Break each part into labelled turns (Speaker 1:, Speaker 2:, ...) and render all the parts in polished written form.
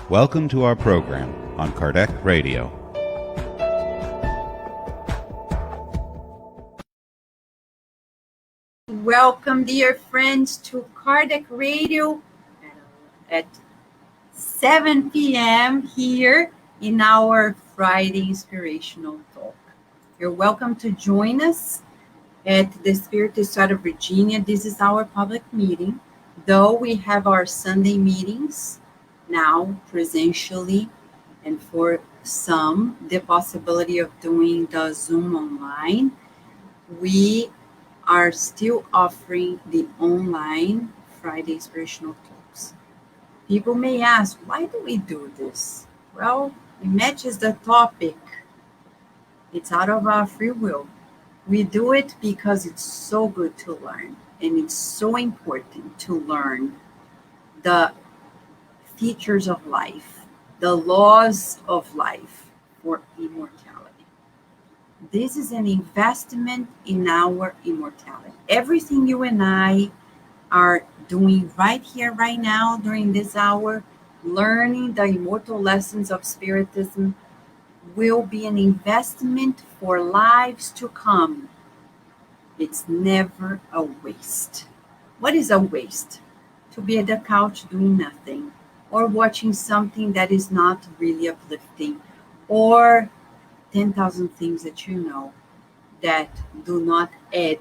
Speaker 1: Welcome to our program on Kardec Radio.
Speaker 2: Welcome, dear friends, to Kardec Radio at 7 p.m. here in our Friday Inspirational Talk. You're welcome to join us at the Spirit Side of Virginia. This is our public meeting, though we have our Sunday meetings now presentially, and for some, the possibility of doing the Zoom online. We are still offering the online Friday Inspirational Talks. People may ask, why do we do this? Well, it matches the topic. It's out of our free will. We do it because it's so good to learn, and it's so important to learn the features of life, the laws of life for immortality. This is an investment in our immortality. Everything you and I are doing right here, right now, during this hour, learning the immortal lessons of Spiritism, will be an investment for lives to come. It's never a waste. What is a waste? To be at the couch doing nothing, or watching something that is not really uplifting, or 10,000 things that you know that do not add,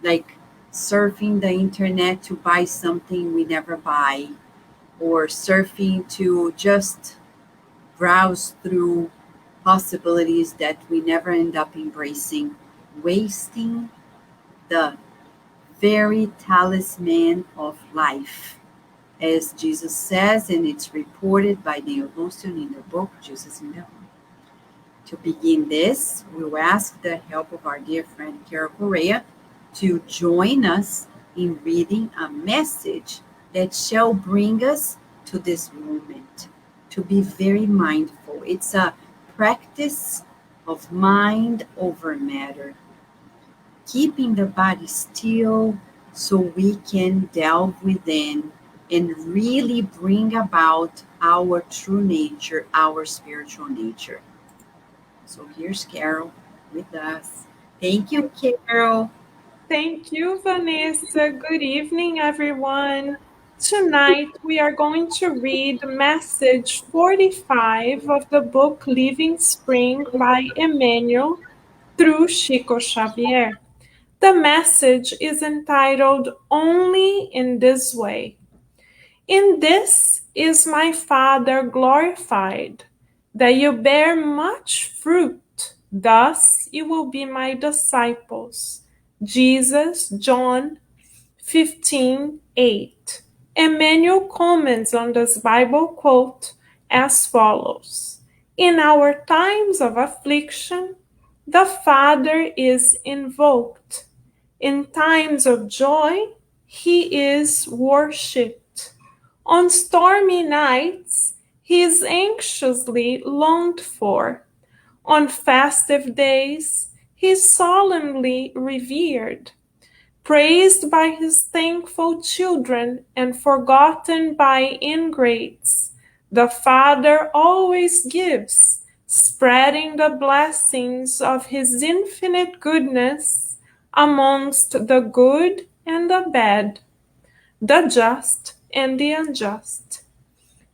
Speaker 2: like surfing the internet to buy something we never buy, or surfing to just browse through possibilities that we never end up embracing, wasting the very talisman of life. As Jesus says, and it's reported by Neil Lawson in the book, Jesus in the Room. To begin this, we will ask the help of our dear friend Carol Correa to join us in reading a message that shall bring us to this moment, to be very mindful. It's a practice of mind over matter, keeping the body still so we can delve within and really bring about our true nature, our spiritual nature. So here's Carol with us. Thank you, Carol.
Speaker 3: Thank you, Vanessa. Good evening, everyone. Tonight, we are going to read message 45 of the book Living Spring by Emmanuel through Chico Xavier. The message is entitled Only in This Way. In this is my Father glorified, that you bear much fruit. Thus you will be my disciples. Jesus, John 15:8. Emmanuel comments on this Bible quote as follows. In our times of affliction, the Father is invoked. In times of joy, he is worshipped. On stormy nights, he is anxiously longed for. On festive days, he is solemnly revered. Praised by his thankful children and forgotten by ingrates, the Father always gives, spreading the blessings of his infinite goodness amongst the good and the bad, the just and the unjust.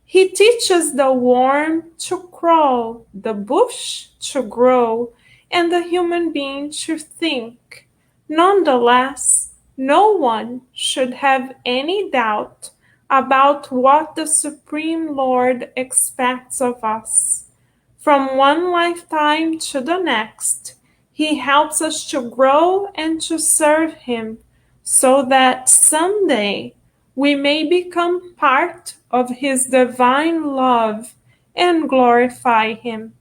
Speaker 3: He teaches the worm to crawl, the bush to grow, and the human being to think. Nonetheless, no one should have any doubt about what the Supreme Lord expects of us. From one lifetime to the next, he helps us to grow and to serve him, so that someday we may become part of his divine love and glorify him.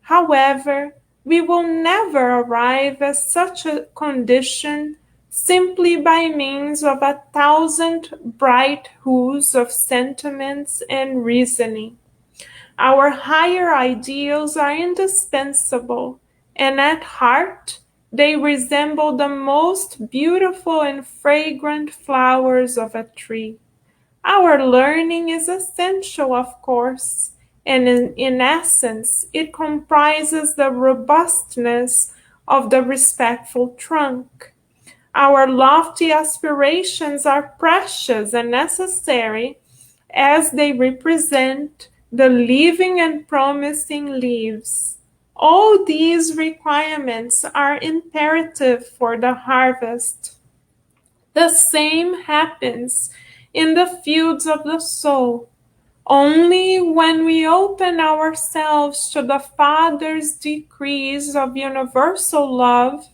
Speaker 3: However, we will never arrive at such a condition simply by means of 1,000 bright hues of sentiments and reasoning. Our higher ideals are indispensable, and at heart, They resemble the most beautiful and fragrant flowers of a tree. Our learning is essential, of course, and in essence, it comprises the robustness of the respectful trunk. Our lofty aspirations are precious and necessary as they represent the living and promising leaves. All these requirements are imperative for the harvest. The same happens in the fields of the soul. Only when we open ourselves to the Father's decrees of universal love,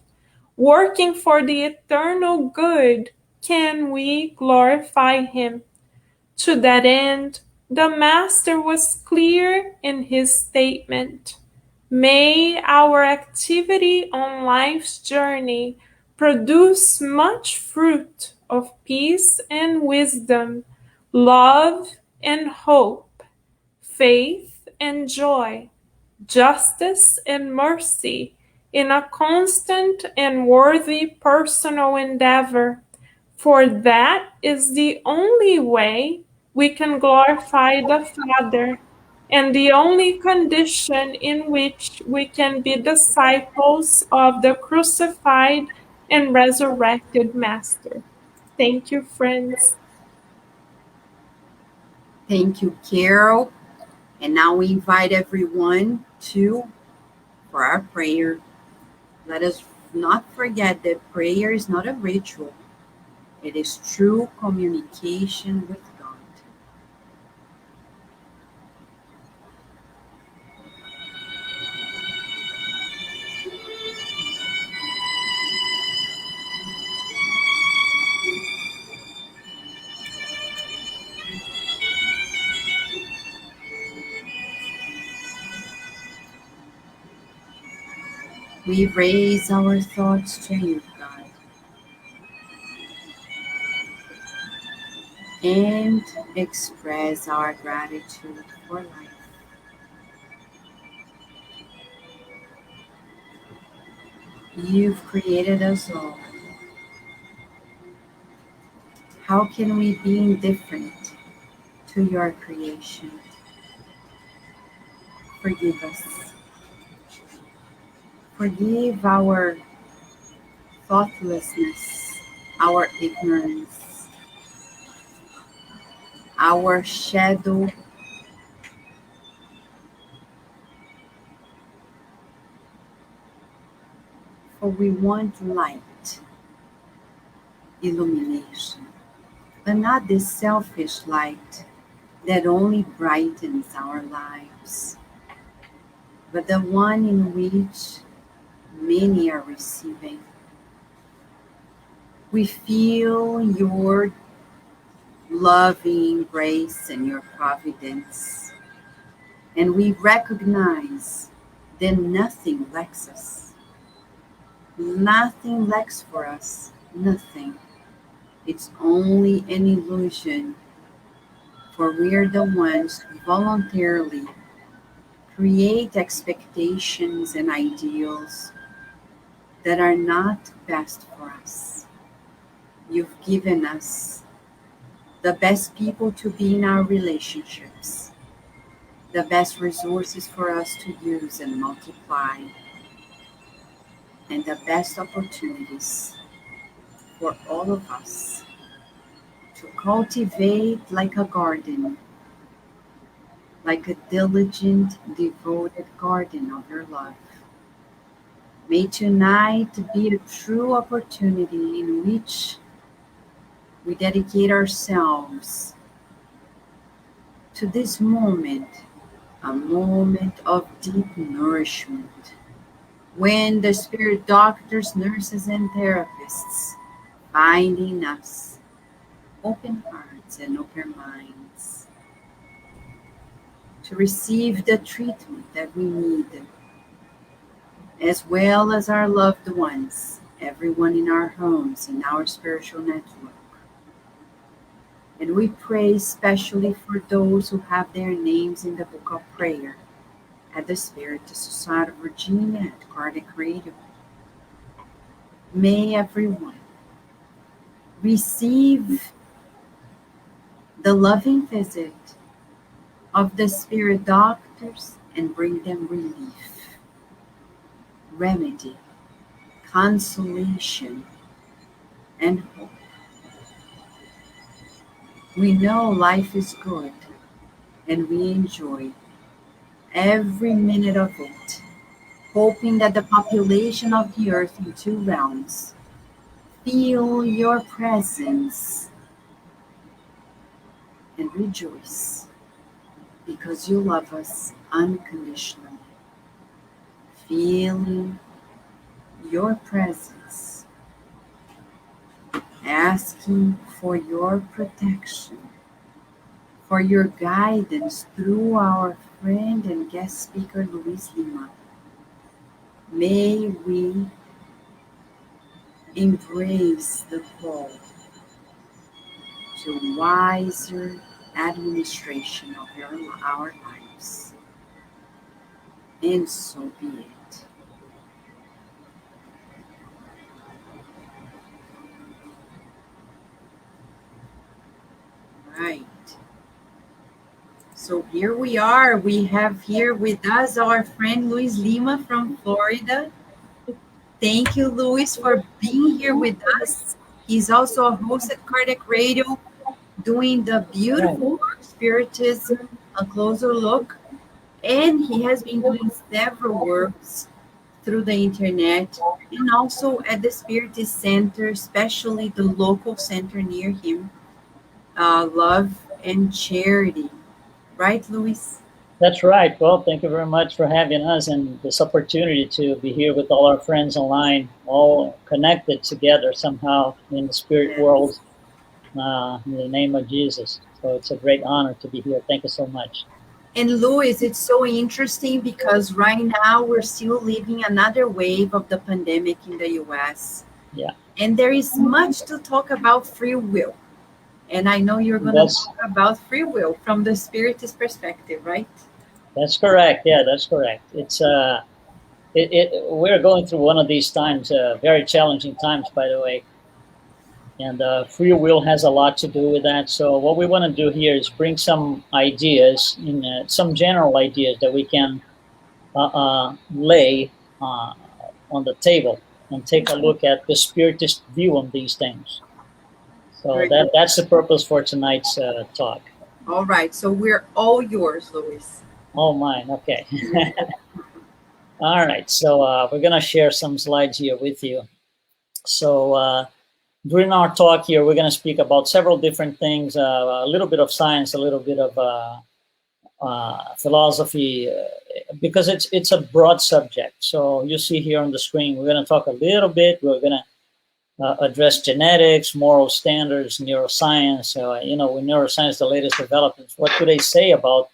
Speaker 3: working for the eternal good, can we glorify Him. To that end, the Master was clear in his statement. May our activity on life's journey produce much fruit of peace and wisdom, love and hope, faith and joy, justice and mercy in a constant and worthy personal endeavor, for that is the only way we can glorify the Father and the only condition in which we can be disciples of the crucified and resurrected Master. Thank you, friends.
Speaker 2: Thank you, Carol. And now we invite everyone for our prayer. Let us not forget that prayer is not a ritual. It is true communication with God. We raise our thoughts to you, God, and express our gratitude for life. You've created us all. How can we be indifferent to your creation? Forgive us. Forgive our thoughtlessness, our ignorance, our shadow, for we want light, illumination, but not this selfish light that only brightens our lives, but the one in which many are receiving. We feel your loving grace and your providence, and we recognize that nothing lacks us. Nothing lacks for us, nothing. It's only an illusion, for we are the ones who voluntarily create expectations and ideals that are not best for us. You've given us the best people to be in our relationships, the best resources for us to use and multiply, and the best opportunities for all of us to cultivate like a garden, like a diligent, devoted garden of your love. May tonight be a true opportunity in which we dedicate ourselves to this moment, a moment of deep nourishment, when the spirit doctors, nurses, and therapists find in us open hearts and open minds to receive the treatment that we need, as well as our loved ones, everyone in our homes, in our spiritual network. And we pray especially for those who have their names in the book of prayer at the Spirit Society of Virginia, at Cardiac Radio. May everyone receive the loving visit of the spirit doctors and bring them relief, remedy, consolation, and hope. We know life is good and we enjoy every minute of it, hoping that the population of the earth in two realms feel your presence and rejoice because you love us unconditionally. Feeling your presence, asking for your protection, for your guidance through our friend and guest speaker, Luiz Lima. May we embrace the call to wiser administration of our lives. And so be it. Right. So here we are. We have here with us our friend Luiz Lima from Florida. Thank you, Luiz, for being here with us. He's also a host at Cardiac Radio, doing the beautiful work, Spiritism, a closer look. And he has been doing several works through the internet and also at the Spiritist Center, especially the local center near him, Love and Charity. Right, Luiz?
Speaker 4: That's right. Well, thank you very much for having us and this opportunity to be here with all our friends online, all connected together somehow in the spirit world, in the name of Jesus. So it's a great honor to be here. Thank you so much.
Speaker 2: And Luiz, it's so interesting because right now we're still living another wave of the pandemic in the US.
Speaker 4: Yeah.
Speaker 2: And there is much to talk about free will. And I know you're going to talk about free will from the Spiritist perspective, right?
Speaker 4: That's correct. Yeah, that's correct. It's we're going through one of these times, very challenging times, by the way. And free will has a lot to do with that. So what we want to do here is bring some ideas, some general ideas that we can lay on the table and take a look at the Spiritist view on these things. So that's the purpose for tonight's talk.
Speaker 2: All right. So we're all yours, Luiz.
Speaker 4: All mine. Okay. All right. So we're going to share some slides here with you. So during our talk here, we're going to speak about several different things, a little bit of science, a little bit of philosophy, because it's a broad subject. So you see here on the screen, we're going to talk a little bit. We're going to address genetics, moral standards, neuroscience. With neuroscience, the latest developments, what do they say about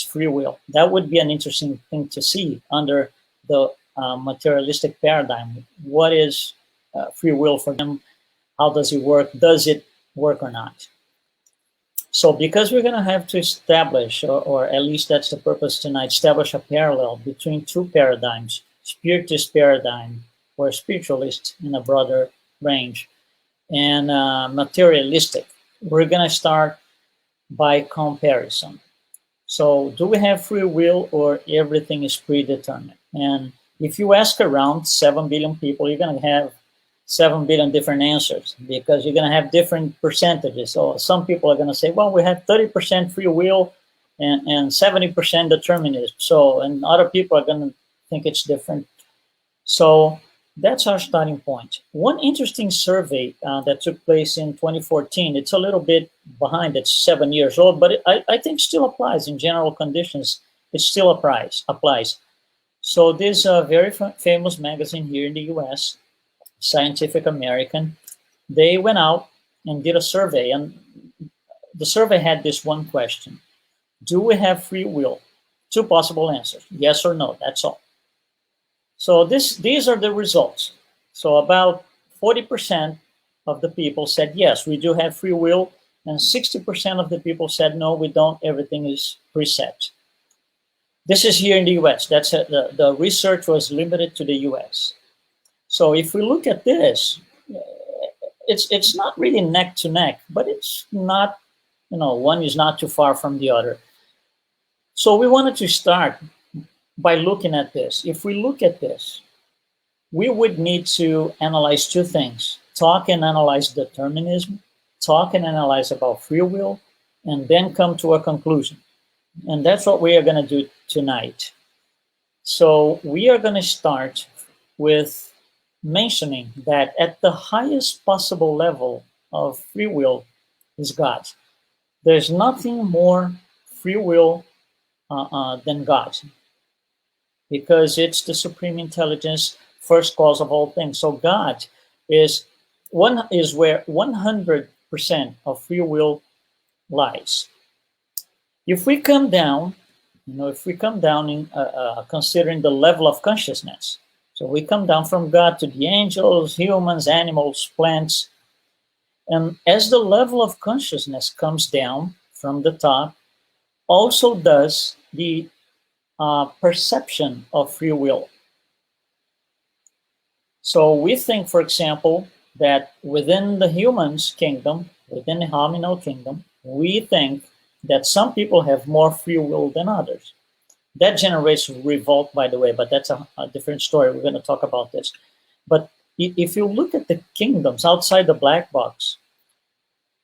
Speaker 4: free will? That would be an interesting thing to see under the materialistic paradigm. What is free will for them? How does it work? Does it work or not? So because we're going to have to establish, or at least that's the purpose tonight, establish a parallel between two paradigms, Spiritist paradigm, or spiritualist in a broader range, and materialistic. We're going to start by comparison. So do we have free will or everything is predetermined? And if you ask around 7 billion people, you're going to have 7 billion different answers because you're going to have different percentages. So some people are going to say, well, we have 30% free will and 70% determinism. So, and other people are going to think it's different. So that's our starting point. One interesting survey that took place in 2014, it's a little bit behind, it's 7 years old, but I think still applies in general conditions. It still applies. So this very famous magazine here in the US, Scientific American, they went out and did a survey, and the survey had this one question: do we have free will? 2 possible answers, yes or no, that's all. So these are the results. So about 40% of the people said, yes, we do have free will, and 60% of the people said, no, we don't, everything is preset. This is here in the US. The research was limited to the US. So if we look at this, it's not really neck to neck, but it's not, one is not too far from the other. So we wanted to start by looking at this. If we look at this, we would need to analyze two things: talk and analyze determinism, talk and analyze about free will, and then come to a conclusion. And that's what we are going to do tonight. So we are going to start with mentioning that at the highest possible level of free will is God. There's nothing more free will than God, because it's the supreme intelligence, first cause of all things. So God is where 100% of free will lies. If we come down, in considering the level of consciousness, so we come down from God to the angels, humans, animals, plants, and as the level of consciousness comes down from the top, also does the perception of free will. So we think, for example, that within the humans kingdom, within the hominal kingdom, we think that some people have more free will than others. That generates revolt, by the way, but that's a different story. We're going to talk about this. But if you look at the kingdoms outside the black box,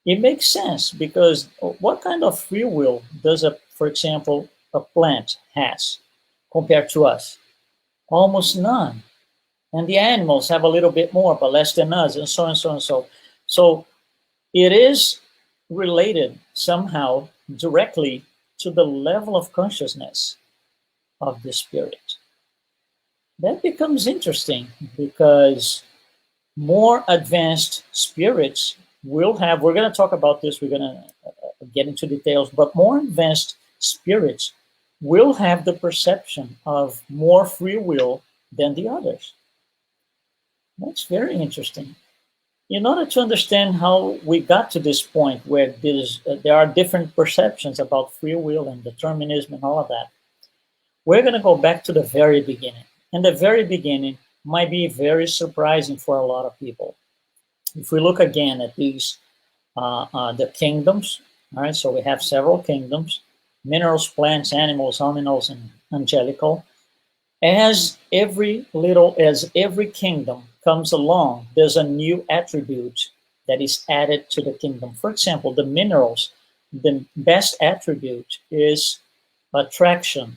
Speaker 4: it makes sense, because what kind of free will does, for example, a plant has compared to us? Almost none. And the animals have a little bit more, but less than us, and so on and so on and so. So it is related somehow directly to the level of consciousness of the spirit. That becomes interesting, because more advanced spirits will have, we're going to talk about this, we're going to get into details, but more advanced spirits will have the perception of more free will than the others. That's very interesting. In order to understand how we got to this point where there are different perceptions about free will and determinism and all of that, we're going to go back to the very beginning. And the very beginning might be very surprising for a lot of people. If we look again at these, the kingdoms, all right, so we have several kingdoms: minerals, plants, animals, hominals, and angelical. As every kingdom comes along, there's a new attribute that is added to the kingdom. For example, the minerals, the best attribute is attraction.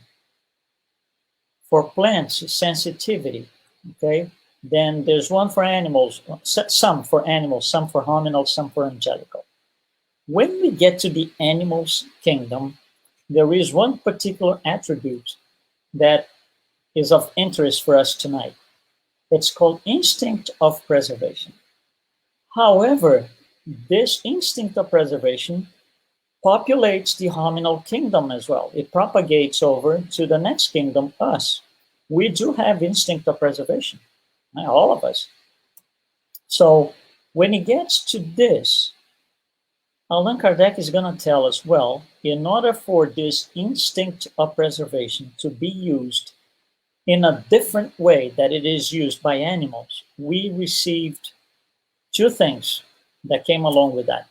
Speaker 4: For plants, sensitivity. Okay, then there's one for animals, some for animals, some for hominals, some for angelical. When we get to the animals kingdom, there is one particular attribute that is of interest for us tonight. It's called instinct of preservation. However, this instinct of preservation populates the hominal kingdom as well. It propagates over to the next kingdom, us. We do have instinct of preservation, all of us. So when it gets to this, Allan Kardec is going to tell us, well, in order for this instinct of preservation to be used in a different way that it is used by animals, we received two things that came along with that.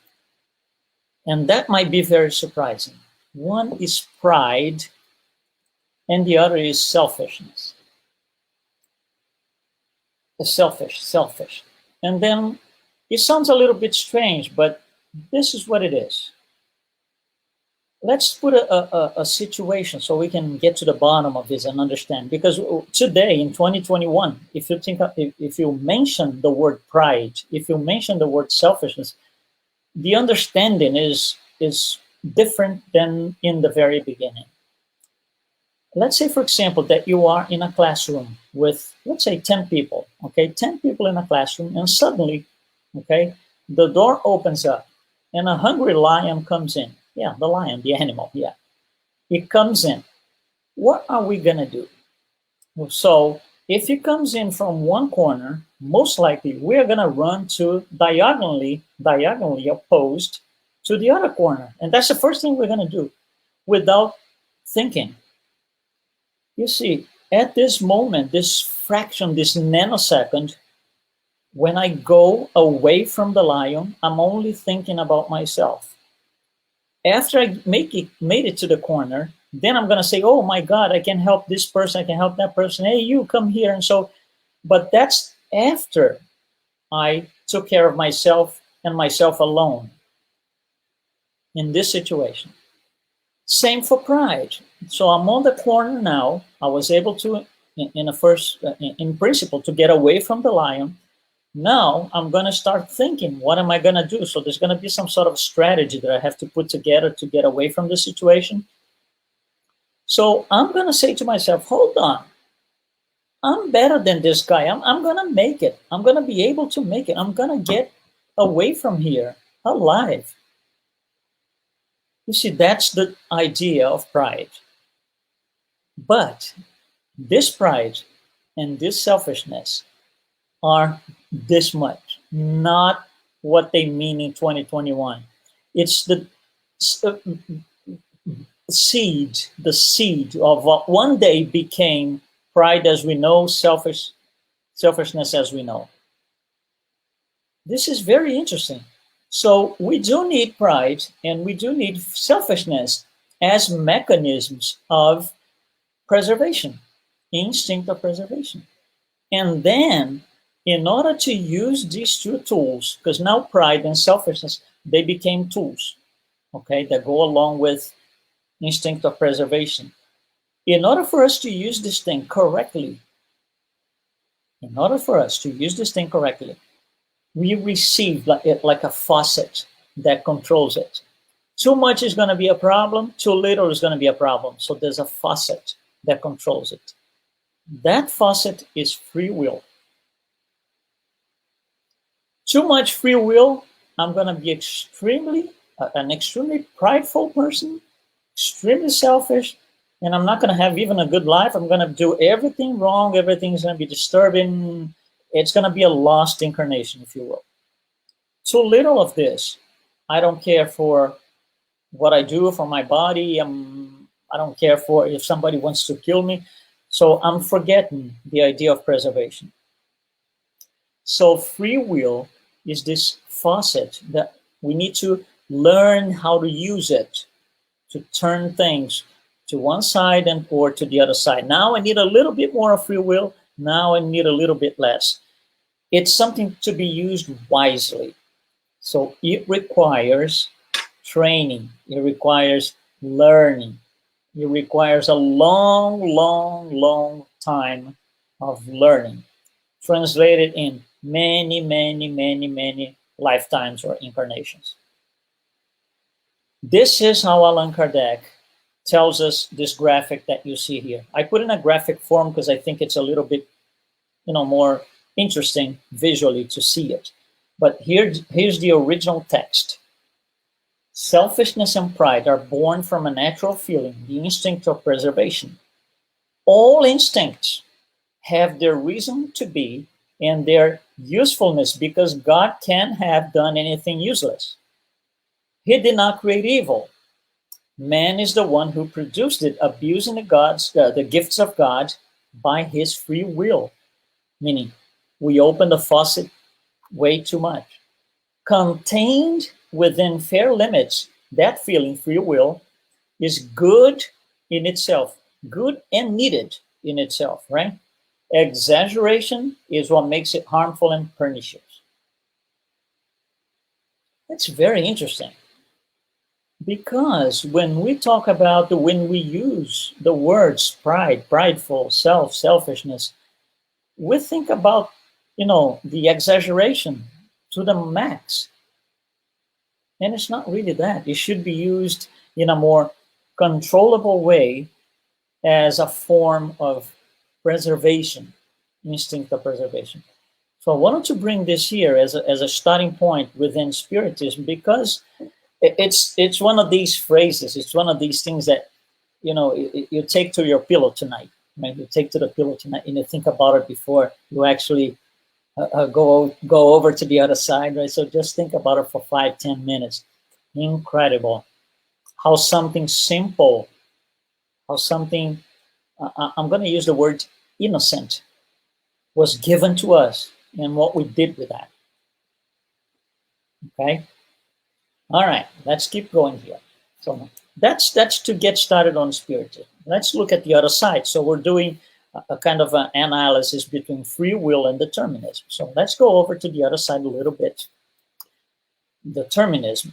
Speaker 4: And that might be very surprising. One is pride, and the other is selfishness. Selfish. And then it sounds a little bit strange, but this is what it is. Let's put a situation so we can get to the bottom of this and understand. Because today, in 2021, if you mention the word pride, if you mention the word selfishness, the understanding is different than in the very beginning. Let's say, for example, that you are in a classroom with, let's say, 10 people, okay? 10 people in a classroom, and suddenly, okay, the door opens up and a hungry lion comes in. Yeah, the lion, the animal, yeah. It comes in. What are we going to do? So if it comes in from one corner, most likely we're going to run to diagonally opposed to the other corner. And that's the first thing we're going to do without thinking. You see, at this moment, this fraction, this nanosecond, When I go away from the lion, I'm only thinking about myself. After I made it to the corner, then I'm going to say, oh my God, I can help this person, I can help that person. Hey, you come here. And so, but that's after I took care of myself and myself alone in this situation. Same for pride. So I'm on the corner now. I was able to, in principle, to get away from the lion. Now I'm going to start thinking, what am I going to do? So there's going to be some sort of strategy that I have to put together to get away from the situation. So I'm going to say to myself, hold on. I'm better than this guy. I'm going to make it. I'm going to be able to make it. I'm going to get away from here alive. You see, that's the idea of pride. But this pride and this selfishness are this much, not what they mean in 2021. It's the seed of what one day became pride as we know, selfishness as we know. This is very interesting. So we do need pride and we do need selfishness as mechanisms of preservation, instinct of preservation. And then in order to use these two tools, because now pride and selfishness, they became tools, okay, that go along with instinct of preservation. In order for us to use this thing correctly, we receive like a faucet that controls it. Too much is going to be a problem, too little is going to be a problem. So there's a faucet that controls it. That faucet is free will. Too much free will, I'm going to be an extremely prideful person, extremely selfish, and I'm not going to have even a good life. I'm going to do everything wrong. Everything's going to be disturbing. It's going to be a lost incarnation, if you will. Too little of this. I don't care for what I do for my body. I don't care for if somebody wants to kill me. So I'm forgetting the idea of preservation. So free will is this faucet that we need to learn how to use it to turn things to one side and or to the other side. Now I need a little bit more of free will. Now I need a little bit less. It's something to be used wisely. So it requires training. It requires learning. It requires a long, long, long time of learning, translated in many, many, many, many lifetimes or incarnations. This is how Allan Kardec tells us this graphic that you see here. I put in a graphic form because I think it's a little bit, more interesting visually to see it. But here's the original text. Selfishness and pride are born from a natural feeling, the instinct of preservation. All instincts have their reason to be and their usefulness because God can't have done anything useless. He did not create evil. Man is the one who produced it, abusing the gifts of God by his free will. Meaning, we open the faucet way too much. Contained within fair limits, that feeling, free will, is good in itself, good and needed in itself, right? Exaggeration is what makes it harmful and pernicious. That's very interesting. Because when we talk about when we use the words pride, prideful, selfishness, we think about, the exaggeration to the max. And it's not really that. It should be used in a more controllable way as a form of preservation, instinct of preservation. So I wanted to bring this here as a starting point within Spiritism because it's one of these phrases. It's one of these things that, you take to your pillow tonight. Right? You take to the pillow tonight and you think about it before you actually go over to the other side, right? So just think about it for 5-10 minutes. Incredible how something simple, I'm going to use the word innocent, was given to us and what we did with that. Okay? All right, let's keep going here. So that's to get started on spiritism. Let's look at the other side. So we're doing a kind of an analysis between free will and determinism. So let's go over to the other side a little bit. Determinism.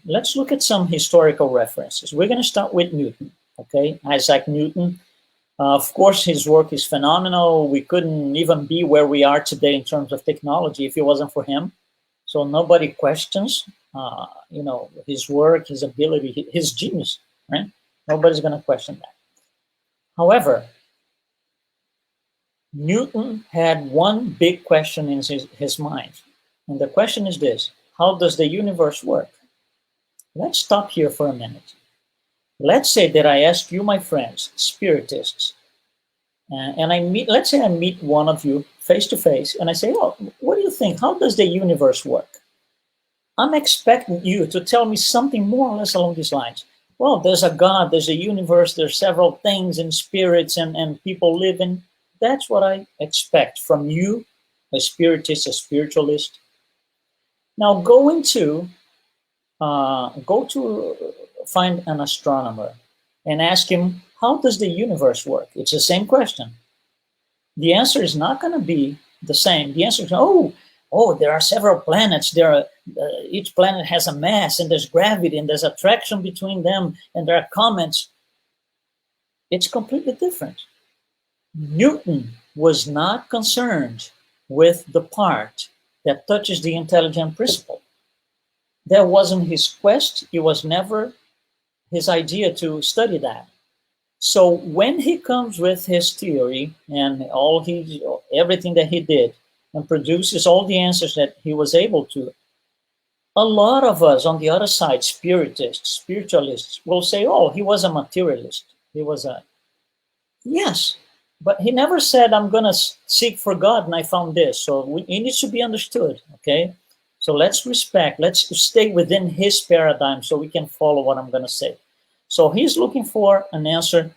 Speaker 4: Let's look at some historical references. We're going to start with Newton, okay? Isaac Newton. Of course, his work is phenomenal. We couldn't even be where we are today in terms of technology if it wasn't for him. So nobody questions, his work, his ability, his genius, right? Nobody's going to question that. However, Newton had one big question in his mind. And the question is this: how does the universe work? Let's stop here for a minute. Let's say that I ask you, my friends, spiritists, and let's say I meet one of you face to face, and I say, oh, what do you think? How does the universe work? I'm expecting you to tell me something more or less along these lines. Well, there's a God, there's a universe, there's several things and spirits and people live in. That's what I expect from you, a spiritist, a spiritualist. Now go to find an astronomer and ask him, how does the universe work? It's the same question. The answer is not going to be the same. The answer is, oh, there are several planets. Each planet has a mass, and there's gravity, and there's attraction between them, and there are comets. It's completely different. Newton was not concerned with the part that touches the intelligent principle. That wasn't his quest. It was never his idea to study that. So when he comes with his theory and everything that he did and produces all the answers that he was able to, a lot of us on the other side, spiritists, spiritualists, will say, oh, he was a materialist. Yes, but he never said, I'm going to seek for God and I found this. So it needs to be understood, okay? So let's stay within his paradigm so we can follow what I'm going to say. So he's looking for an answer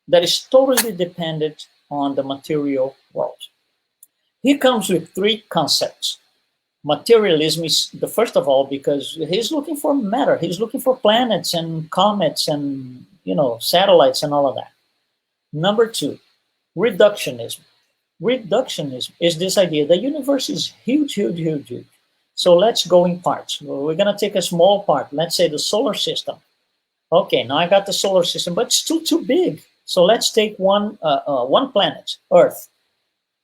Speaker 4: that is totally dependent on the material world. He comes with three concepts. Materialism is the first of all because he's looking for matter. He's looking for planets and comets and satellites and all of that. Number two, reductionism. Reductionism is this idea the universe is huge, huge, huge, huge. So let's go in parts. We're going to take a small part. Let's say the solar system. Okay, now I got the solar system, but it's still too big. So let's take one planet, Earth.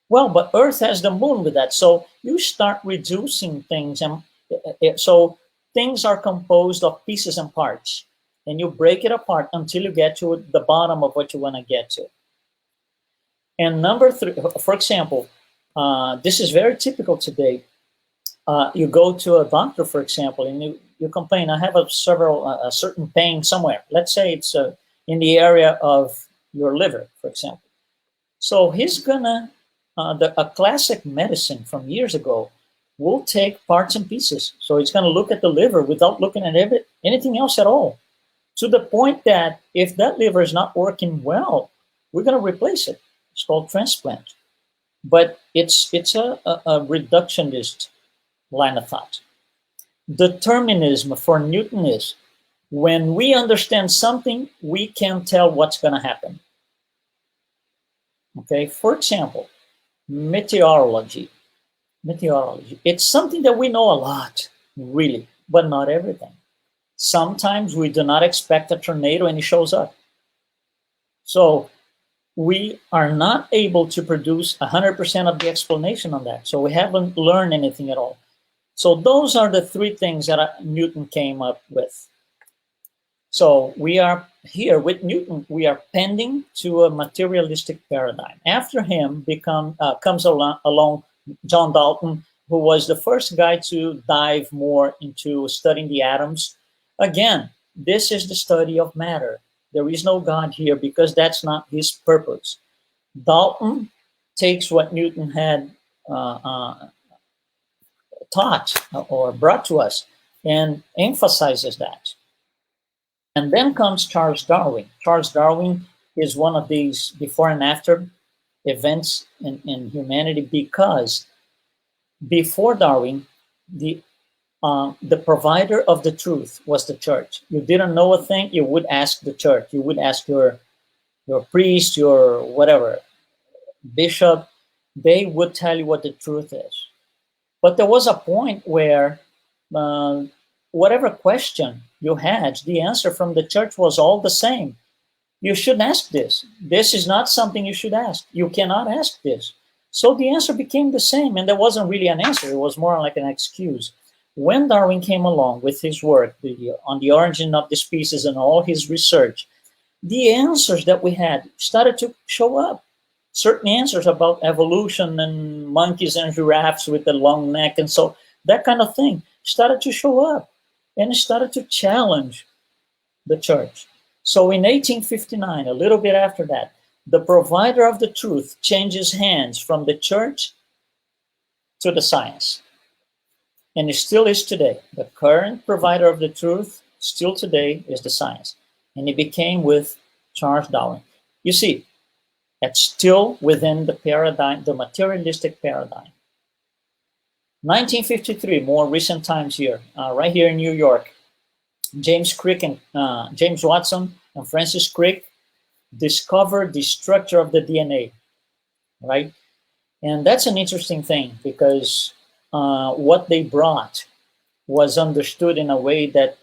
Speaker 4: Well, but Earth has the moon with that. So you start reducing things. And so things are composed of pieces and parts. And you break it apart until you get to the bottom of what you want to get to. And number three, for example, this is very typical today. You go to a doctor, for example, and you complain, I have a certain pain somewhere. Let's say it's in the area of your liver, for example. So he's gonna, a classic medicine from years ago will take parts and pieces. So he's gonna look at the liver without looking at anything else at all. To the point that if that liver is not working well, we're gonna replace it. It's called transplant. But it's a reductionist line of thought. Determinism for Newton is when we understand something, we can tell what's going to happen. Okay, for example, meteorology. It's something that we know a lot, really, but not everything. Sometimes we do not expect a tornado and it shows up. So we are not able to produce 100% of the explanation on that. So we haven't learned anything at all. So those are the three things that Newton came up with. So we are here with Newton, we are pending to a materialistic paradigm. After him comes along John Dalton, who was the first guy to dive more into studying the atoms. Again, this is the study of matter. There is no God here because that's not his purpose. Dalton takes what Newton had taught or brought to us and emphasizes that. And then comes Charles Darwin. Charles Darwin is one of these before and after events in humanity because Before Darwin, the provider of the truth was the church. You didn't know a thing, you would ask the church. You would ask your priest, your whatever, bishop. They would tell you what the truth is. But there was a point where whatever question you had, the answer from the church was all the same. You shouldn't ask this. This is not something you should ask. You cannot ask this. So the answer became the same, and there wasn't really an answer. It was more like an excuse. When Darwin came along with his work on the origin of the species and all his research, the answers that we had started to show up. Certain answers about evolution and monkeys and giraffes with the long neck, and so that kind of thing started to show up, and it started to challenge the church. So in 1859, a little bit after that, the provider of the truth changes hands from the church to the science. And it still is today. The current provider of the truth still today is the science. And it became with Charles Darwin. You see, it's still within the paradigm, the materialistic paradigm. 1953, more recent times here, right here in New York, James Watson and Francis Crick discovered the structure of the DNA, right? And that's an interesting thing because what they brought was understood in a way that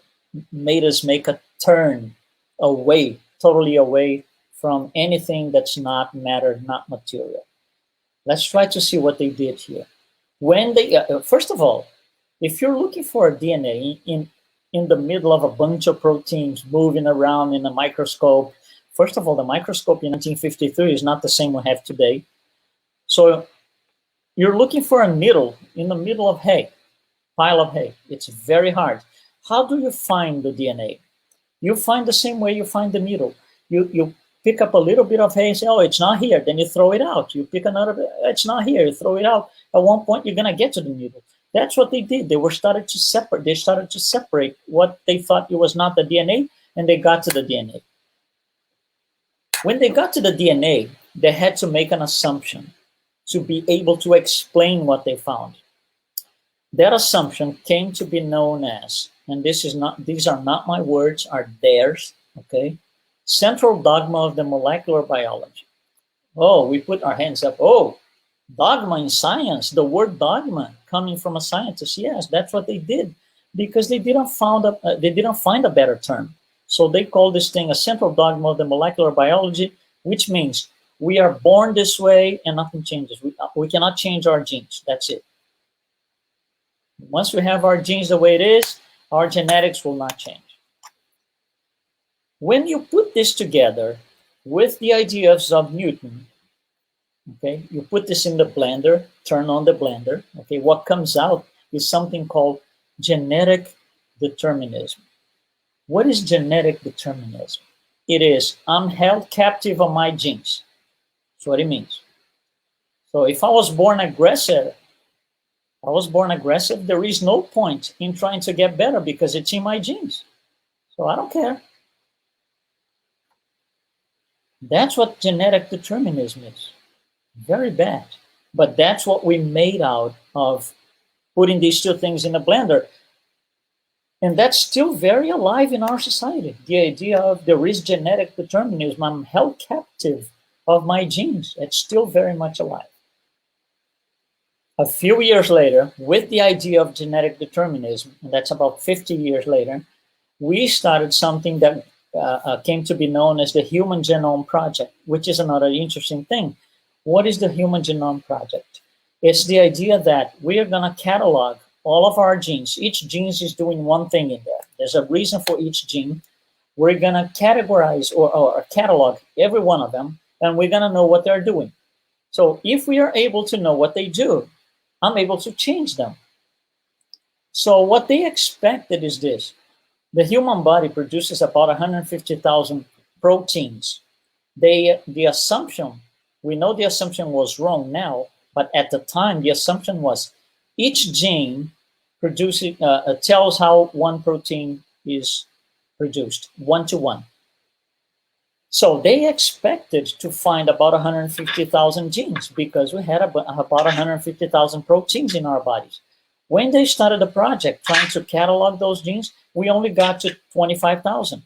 Speaker 4: made us make a turn away, totally away from anything that's not matter, not material. Let's try to see what they did here. When they, first of all, if you're looking for a DNA in the middle of a bunch of proteins moving around in a microscope, first of all, the microscope in 1953 is not the same we have today. So you're looking for a needle in the middle of hay, pile of hay. It's very hard. How do you find the DNA? You find the same way you find the needle. You pick up a little bit of hay and say, oh, it's not here. Then you throw it out. You pick another bit, it's not here. You throw it out. At one point, you're going to get to the needle. That's what they did. They started to separate what they thought it was not the DNA, and they got to the DNA. When they got to the DNA, they had to make an assumption to be able to explain what they found. That assumption came to be known as, and these are not my words, are theirs, okay? Central dogma of the molecular biology. Oh, we put our hands up. Oh, dogma in science, the word dogma coming from a scientist. Yes, that's what they did because they didn't find a better term. So they call this thing a central dogma of the molecular biology, which means we are born this way and nothing changes. We cannot change our genes. That's it. Once we have our genes the way it is, our genetics will not change. When you put this together with the ideas of Newton, okay, you put this in the blender, turn on the blender, okay, what comes out is something called genetic determinism. What is genetic determinism? It is, I'm held captive of my genes. That's what it means. So if I was born aggressive, there is no point in trying to get better because it's in my genes. So I don't care. That's what genetic determinism is. Very bad. But that's what we made out of putting these two things in a blender. And that's still very alive in our society. The idea of there is genetic determinism. I'm held captive of my genes. It's still very much alive. A few years later, with the idea of genetic determinism, and that's about 50 years later, we started something that came to be known as the Human Genome Project, which is another interesting thing. What is the Human Genome Project? It's the idea that we are going to catalog all of our genes. Each gene is doing one thing in there. There's a reason for each gene. We're going to categorize or catalog every one of them, and we're going to know what they're doing. So if we are able to know what they do, I'm able to change them. So what they expected is this. The human body produces about 150,000 proteins. The assumption, we know the assumption was wrong now, but at the time, the assumption was each gene tells how one protein is produced, 1 to 1. So they expected to find about 150,000 genes because we had about 150,000 proteins in our bodies. When they started the project trying to catalog those genes, we only got to 25,000.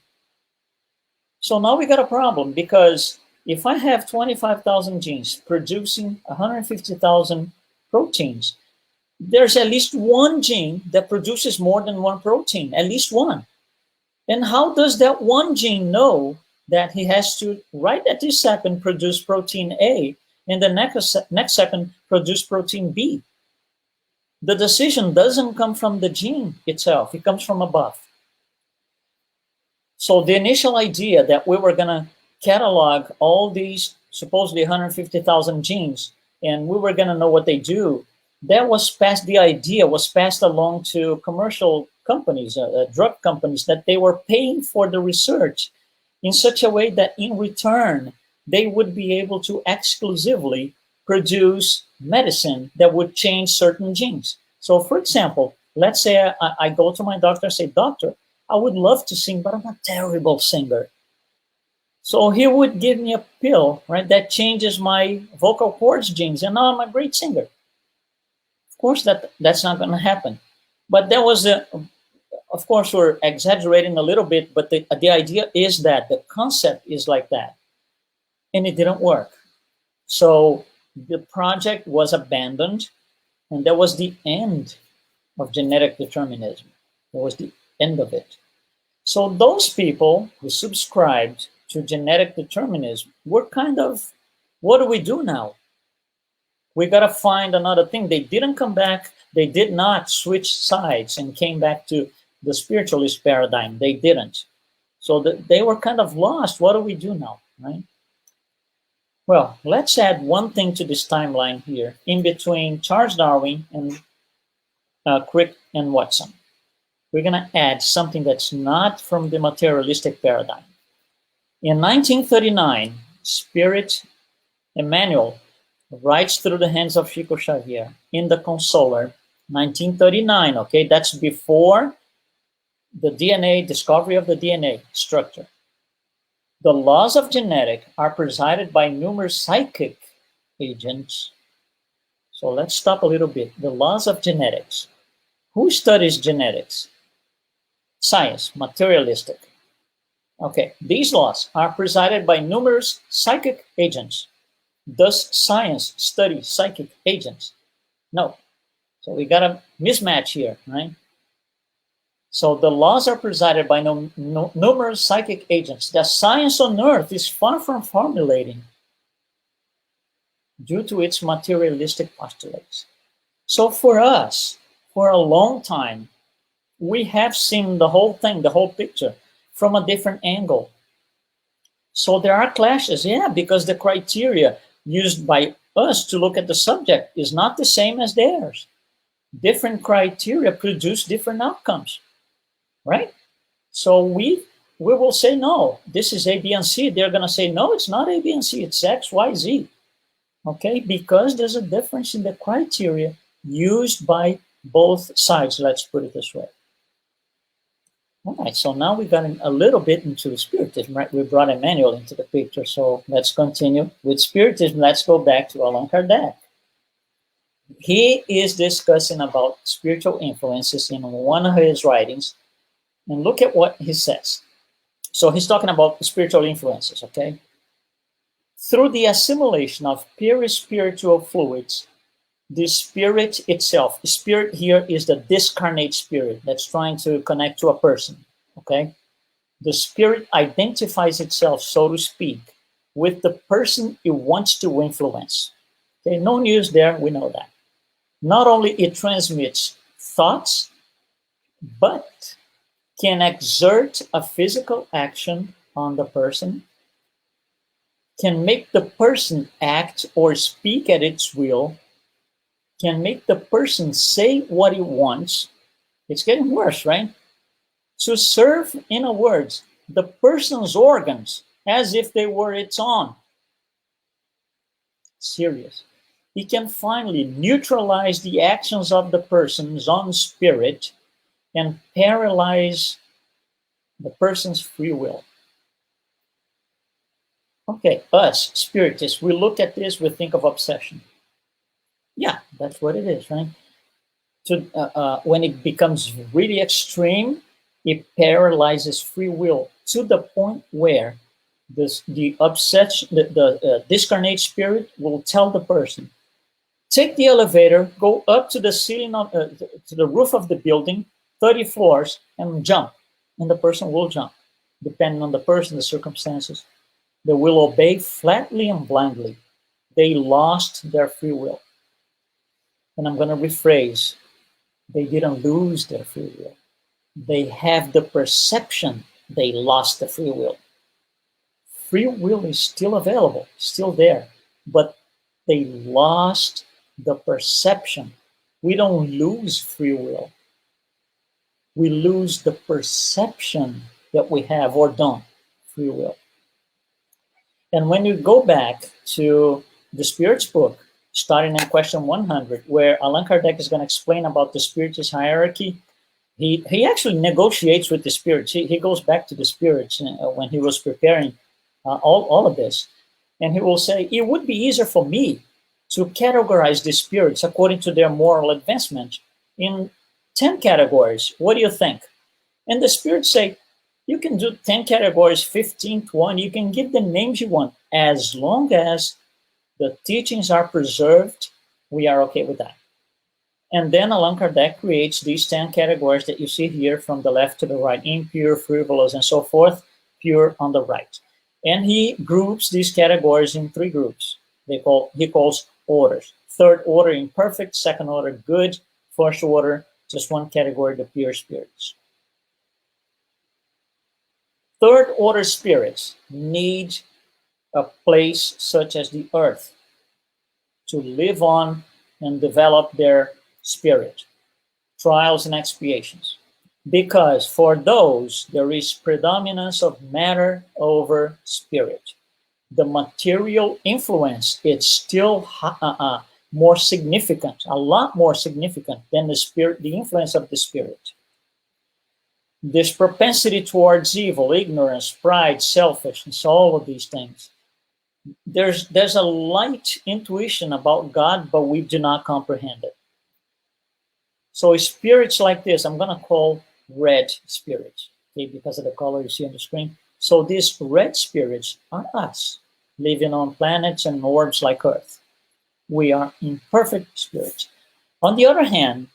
Speaker 4: So now we got a problem, because if I have 25,000 genes producing 150,000 proteins, there's at least one gene that produces more than one protein, at least one. And how does that one gene know that he has to, right at this second, produce protein A, and the next second produce protein B? The decision doesn't come from the gene itself, it comes from above. So the initial idea that we were going to catalog all these supposedly 150,000 genes and we were going to know what they do, the idea was passed along to commercial companies, drug companies, that they were paying for the research in such a way that in return, they would be able to exclusively produce medicine that would change certain genes. So for example, let's say I go to my doctor and say, "Doctor, I would love to sing, but I'm a terrible singer." So he would give me a pill, right, that changes my vocal cords genes, and now I'm a great singer. Of course, that's not going to happen. But that was of course, we're exaggerating a little bit, but the idea is that the concept is like that. And it didn't work. So the project was abandoned, and that was the end of genetic determinism. That was the end of it. So those people who subscribed to genetic determinism were kind of, what do we do now? We got to find another thing. They didn't come back. They did not switch sides and came back to the spiritualist paradigm. They didn't. So they were kind of lost. What do we do now, right? Well, let's add one thing to this timeline here in between Charles Darwin and Crick and Watson. We're going to add something that's not from the materialistic paradigm. In 1939, Spirit Emmanuel writes through the hands of Chico Xavier in the Consoler, 1939, okay? That's before the DNA, discovery of the DNA structure. The laws of genetics are presided by numerous psychic agents. So let's stop a little bit. The laws of genetics. Who studies genetics? Science, materialistic. Okay, these laws are presided by numerous psychic agents. Does science study psychic agents? No. So we got a mismatch here, right? So the laws are presided by numerous psychic agents that science on earth is far from formulating due to its materialistic postulates. So for us, for a long time, we have seen the whole thing, the whole picture, from a different angle. So there are clashes, yeah, because the criteria used by us to look at the subject is not the same as theirs. Different criteria produce different outcomes, right? So we will say, no, this is A, B, and C. They're going to say, no, it's not A, B, and C, it's X, Y, Z. Okay, because there's a difference in the criteria used by both sides, let's put it this way. All right, so now we got a little bit into Spiritism, right? We brought Emmanuel into the picture, so let's continue with Spiritism. Let's go back to Allan Kardec. He is discussing about spiritual influences in one of his writings, and look at what he says. So he's talking about spiritual influences, okay? Through the assimilation of peri-spiritual fluids, the spirit itself, the spirit here is the discarnate spirit that's trying to connect to a person, okay? The spirit identifies itself, so to speak, with the person it wants to influence. Okay, no news there, we know that. Not only it transmits thoughts, but can exert a physical action on the person, can make the person act or speak at its will, can make the person say what he wants. It's getting worse, right? To serve, in other words, the person's organs as if they were its own. Serious. He can finally neutralize the actions of the person's own spirit and paralyze the person's free will. Okay, us, spiritists, we look at this, we think of obsession. Yeah, that's what it is, right? When it becomes really extreme, it paralyzes free will to the point where the obsession, the discarnate spirit will tell the person, take the elevator, go up to the ceiling of to the roof of the building, 30 floors, and jump. And the person will jump, depending on the person, the circumstances. They will obey flatly and blindly. They lost their free will. And I'm going to rephrase, they didn't lose their free will. They have the perception they lost the free will. Free will is still available, still there, but they lost the perception. We don't lose free will. We lose the perception that we have or don't free will. And when you go back to the Spirit's book, starting in question 100, where Allan Kardec is going to explain about the Spiritist hierarchy, he actually negotiates with the spirits. He goes back to the spirits when he was preparing all of this. And he will say, it would be easier for me to categorize the spirits according to their moral advancement in 10 categories. What do you think? And the spirits say, you can do 10 categories, 15, 20. You can give the names you want. As long as the teachings are preserved, we are okay with that. And then Allan Kardec creates these 10 categories that you see here from the left to the right, impure, frivolous, and so forth, pure on the right. And he groups these categories in 3 groups. He calls orders. Third order, imperfect. Second order, good. First order, just one category, the pure spirits. Third order spirits need a place such as the earth to live on and develop their spirit, trials and expiations. Because for those, there is predominance of matter over spirit. The material influence is still more significant, a lot more significant than the spirit, the influence of the spirit. This propensity towards evil, ignorance, pride, selfishness, all of these things. There's a light intuition about God, but we do not comprehend it. So spirits like this, I'm going to call red spirits, okay, because of the color you see on the screen. So these red spirits are us, living on planets and orbs like Earth. We are imperfect spirits. On the other hand,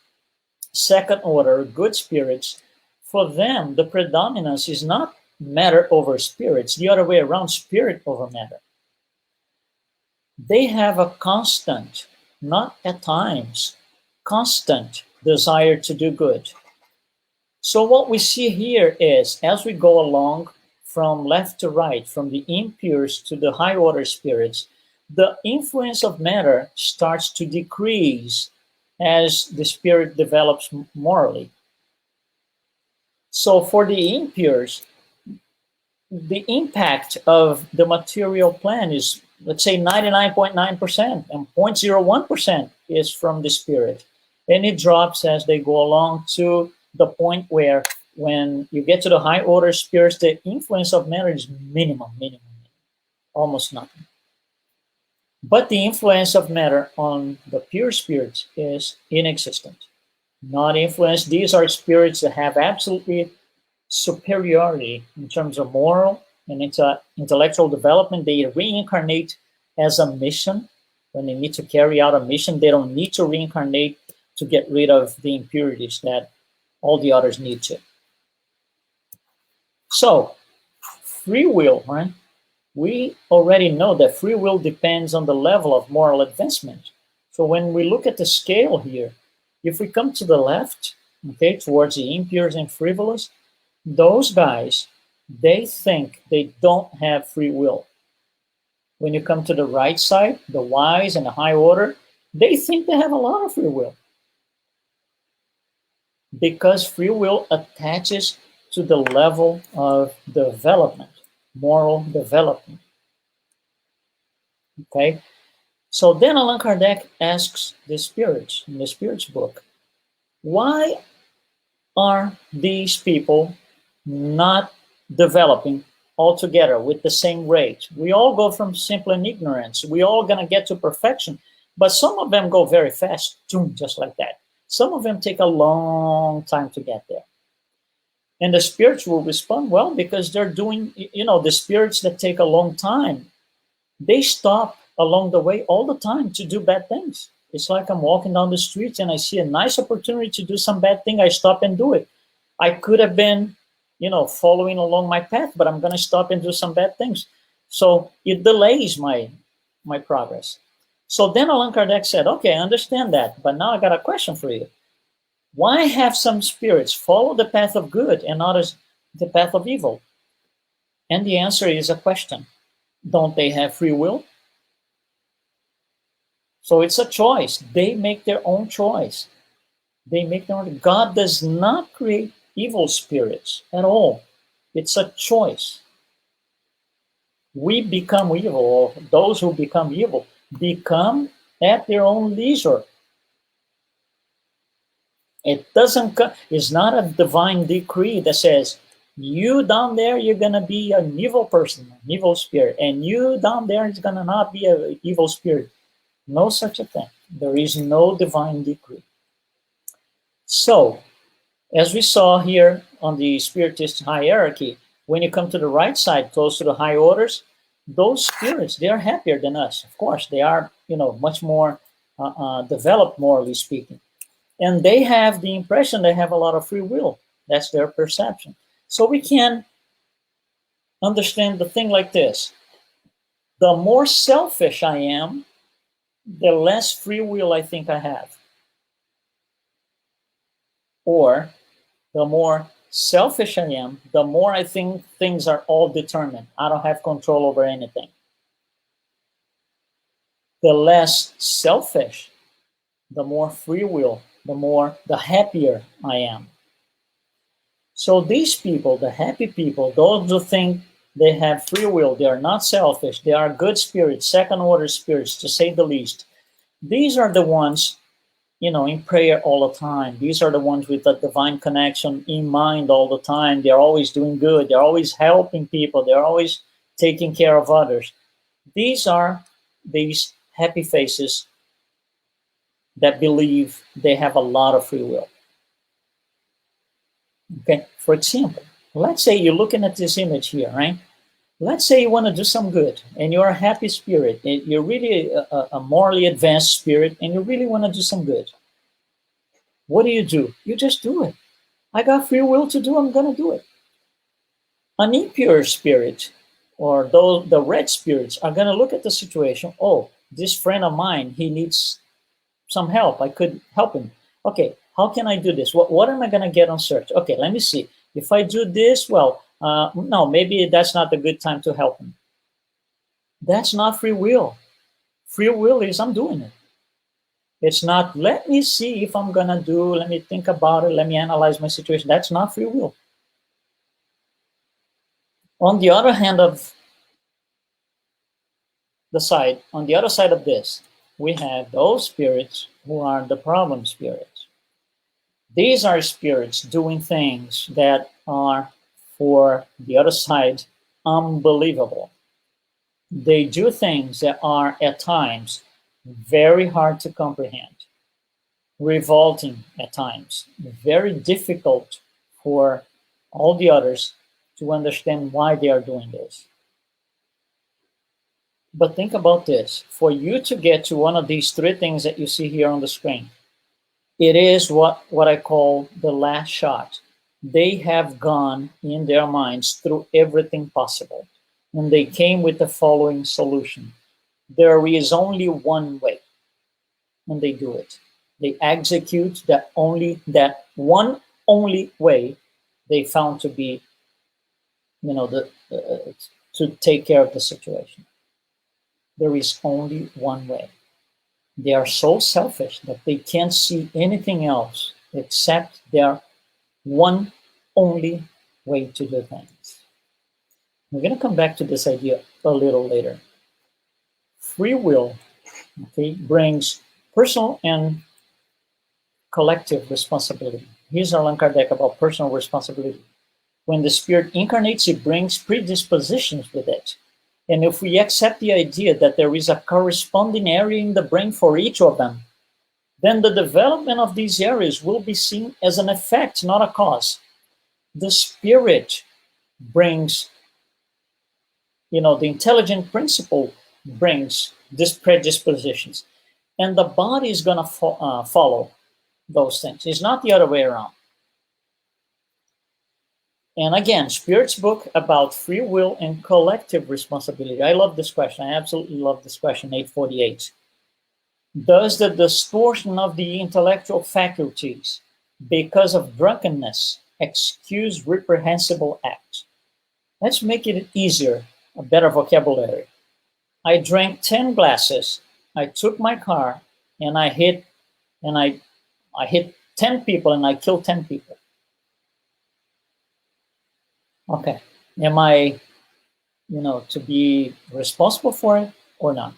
Speaker 4: second order, good spirits, for them, the predominance is not matter over spirits, the other way around, spirit over matter. They have a constant, not at times, constant desire to do good. So what we see here is, as we go along from left to right, from the impures to the high order spirits, the influence of matter starts to decrease as the spirit develops morally. So for the impures, the impact of the material plan is, let's say, 99.9%, and 0.01% is from the spirit. And it drops as they go along to the point where when you get to the high order spirits, the influence of matter is minimum, almost nothing. But the influence of matter on the pure spirits is inexistent. Not influence. These are spirits that have absolutely superiority in terms of moral and intellectual development. They reincarnate as a mission. When they need to carry out a mission, they don't need to reincarnate to get rid of the impurities that all the others need to. So, free will, right? We already know that free will depends on the level of moral advancement. So when we look at the scale here, if we come to the left, okay, towards the impures and frivolous, those guys, they think they don't have free will. When you come to the right side, the wise and the high order, they think they have a lot of free will. Because free will attaches to the level of development, moral development. Okay? So then Allan Kardec asks the spirits in the Spirits book, why are these people not developing all together with the same rate. We all go from simple and ignorance. We all going to get to perfection. But some of them go very fast, just like that. Some of them take a long time to get there. And the spirits will respond well because they're doing, the spirits that take a long time, they stop along the way all the time to do bad things. It's like I'm walking down the street and I see a nice opportunity to do some bad thing. I stop and do it. I could have been, following along my path, but I'm going to stop and do some bad things. So it delays my progress. So then Allan Kardec said, okay, I understand that, but now I got a question for you. Why have some spirits follow the path of good and others the path of evil? And the answer is a question. Don't they have free will? So it's a choice. They make their own choice. God does not create evil spirits at all. It's a choice. We become evil, or those who become evil become at their own leisure. It's not a divine decree that says, you down there, you're going to be an evil person, an evil spirit, and you down there is going to not be an evil spirit. No such a thing. There is no divine decree. So, as we saw here on the Spiritist hierarchy, when you come to the right side, close to the high orders, those spirits, they are happier than us. Of course, they are, much more developed, morally speaking. And they have the impression they have a lot of free will. That's their perception. So we can understand the thing like this. The more selfish I am, the less free will I think I have. Or the more selfish I am, the more I think things are all determined. I don't have control over anything. The less selfish, the more free will, the happier I am. So these people, the happy people, those who think they have free will, they are not selfish, they are good spirits, second order spirits, to say the least. These are the ones, in prayer all the time. These are the ones with the divine connection in mind all the time. They're always doing good. They're always helping people. They're always taking care of others. These are these happy faces that believe they have a lot of free will. Okay, for example, let's say you're looking at this image here, right? Let's say you want to do some good and you're a happy spirit. You're really a morally advanced spirit and you really want to do some good. What do? You just do it. I got free will to do, I'm going to do it. An impure spirit, or the red spirits, are going to look at the situation. Oh, this friend of mine, he needs some help. I could help him. Okay, how can I do this? What am I going to get on search? Okay, let me see. If I do this, no, maybe that's not a good time to help him. That's not free will. Free will is I'm doing it. It's not, let me see if I'm going to do, let me think about it, let me analyze my situation. That's not free will. On the other hand of the side, on the other side of this, we have those spirits who are the problem spirits. These are spirits doing things that are, for the other side, unbelievable. They do things that are, at times, very hard to comprehend, revolting at times, very difficult for all the others to understand why they are doing this. But think about this. For you to get to one of these three things that you see here on the screen, it is what I call the last shot. They have gone in their minds through everything possible, and they came with the following solution. There is only one way, and they do it. They execute that one only way they found to be, to take care of the situation. There is only one way. They are so selfish that they can't see anything else except their one only way to do things. We're going to come back to this idea a little later. Free will, brings personal and collective responsibility. Here's Allan Kardec about personal responsibility. When the spirit incarnates, it brings predispositions with it. And if we accept the idea that there is a corresponding area in the brain for each of them, then the development of these areas will be seen as an effect, not a cause. The spirit brings, the intelligent principle brings these predispositions, and the body is going to follow those things. It's not the other way around. And again, Spirit's book about free will and collective responsibility. I love this question. I absolutely love this question, 848. Does the distortion of the intellectual faculties because of drunkenness excuse reprehensible acts? Let's make it easier, a better vocabulary. I drank 10 glasses. I took my car and I hit 10 people and I killed 10 people. Okay, am I, to be responsible for it or not?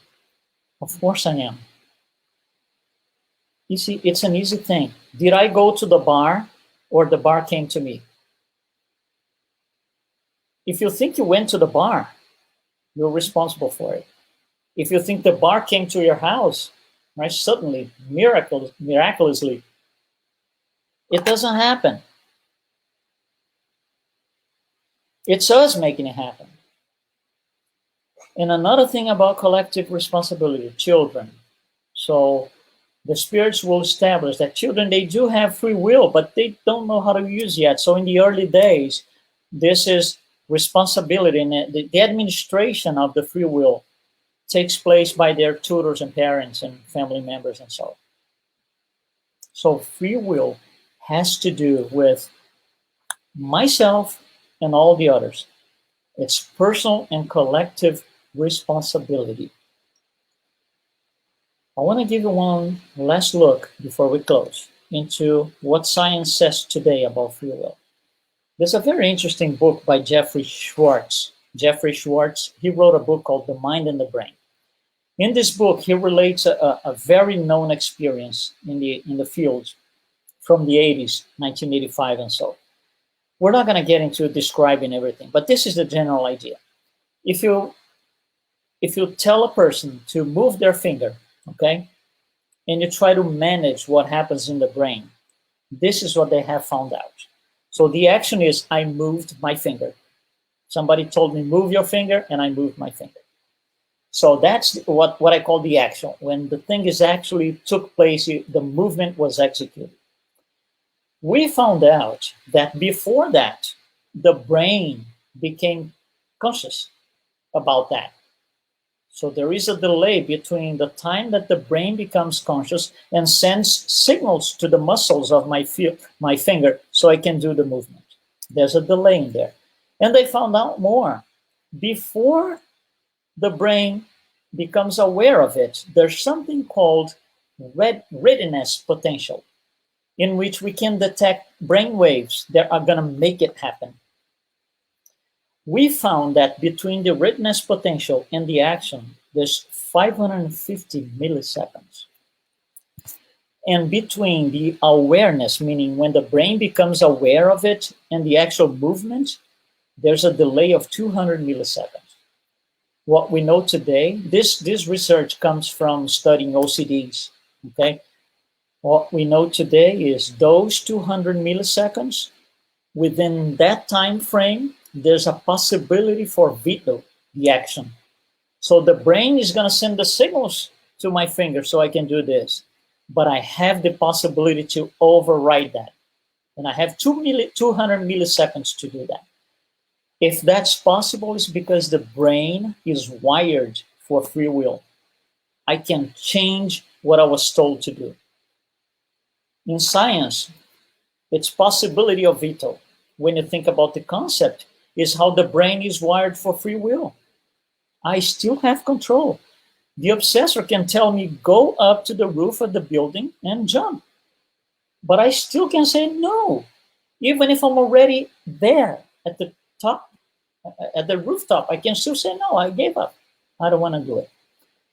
Speaker 4: Of course I am. You see, it's an easy thing. Did I go to the bar or the bar came to me? If you think you went to the bar, you're responsible for it. If you think the bar came to your house, right, suddenly, miraculously, it doesn't happen. It's us making it happen. And another thing about collective responsibility, children. So the spirits will establish that children, they do have free will, but they don't know how to use it yet. So in the early days, this is responsibility, and the administration of the free will takes place by their tutors and parents and family members and so on. So free will has to do with myself and all the others. It's personal and collective responsibility. I want to give you one last look before we close into what science says today about free will. There's a very interesting book by Jeffrey Schwartz. Jeffrey Schwartz, he wrote a book called The Mind and the Brain. In this book, he relates a very known experience in the field from the 80s, 1985 and so. We're not going to get into describing everything, but this is the general idea. If you tell a person to move their finger, okay, and you try to manage what happens in the brain, this is what they have found out. So the action is, I moved my finger. Somebody told me, move your finger, and I moved my finger. So that's what I call the action. When the thing is actually took place, the movement was executed. We found out that before that, the brain became conscious about that. So there is a delay between the time that the brain becomes conscious and sends signals to the muscles of my finger so I can do the movement. There's a delay in there. And they found out more. Before the brain becomes aware of it, there's something called readiness potential, in which we can detect brain waves that are going to make it happen. We found that between the readiness potential and the action, there's 550 milliseconds. And between the awareness, meaning when the brain becomes aware of it, and the actual movement, there's a delay of 200 milliseconds. What we know today, this research comes from studying OCDs, okay? What we know today is those 200 milliseconds, within that time frame, there's a possibility for veto the action. So the brain is going to send the signals to my finger so I can do this. But I have the possibility to override that. And I have 200 milliseconds to do that. If that's possible, it's because the brain is wired for free will. I can change what I was told to do. In science, it's possibility of veto. When you think about the concept, is how the brain is wired for free will. I still have control. The obsessor can tell me, go up to the roof of the building and jump. But I still can say no, even if I'm already there at the top, at the rooftop. I can still say no, I gave up. I don't want to do it.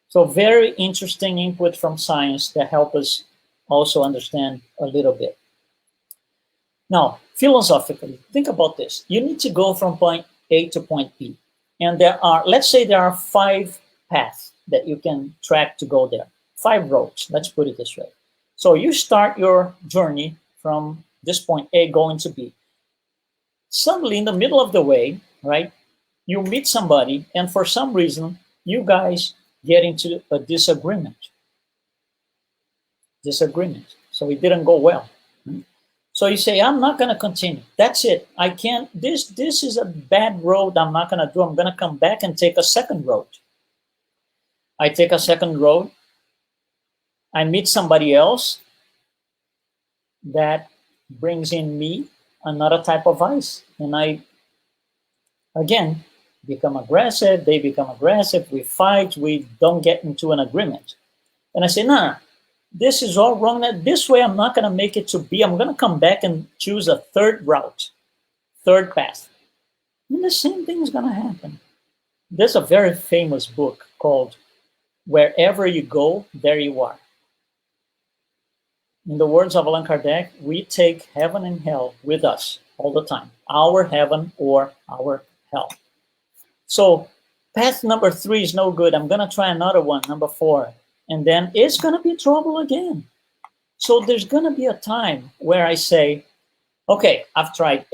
Speaker 4: So very interesting input from science that help us also understand a little bit. Now, philosophically, think about this. You need to go from point A to point B. And let's say there are 5 paths that you can track to go there. 5 roads, let's put it this way. So you start your journey from this point A going to B. Suddenly, in the middle of the way, right, you meet somebody, and for some reason, you guys get into a disagreement. So it didn't go well. So you say, I'm not going to continue. That's it. I can't. This is a bad road. I'm not going to do. I'm going to come back and take a second road. I take a second road. I meet somebody else that brings in me another type of vice. And I, again, become aggressive. They become aggressive. We fight. We don't get into an agreement. And I say, no, this is all wrong. This way, I'm not going to make it to B. I'm going to come back and choose a third route, third path. And the same thing is going to happen. There's a very famous book called Wherever You Go, There You Are. In the words of Allan Kardec, we take heaven and hell with us all the time. Our heaven or our hell. So path number 3 is no good. I'm going to try another one, number 4. And then it's going to be trouble again. So there's going to be a time where I say, okay, I've tried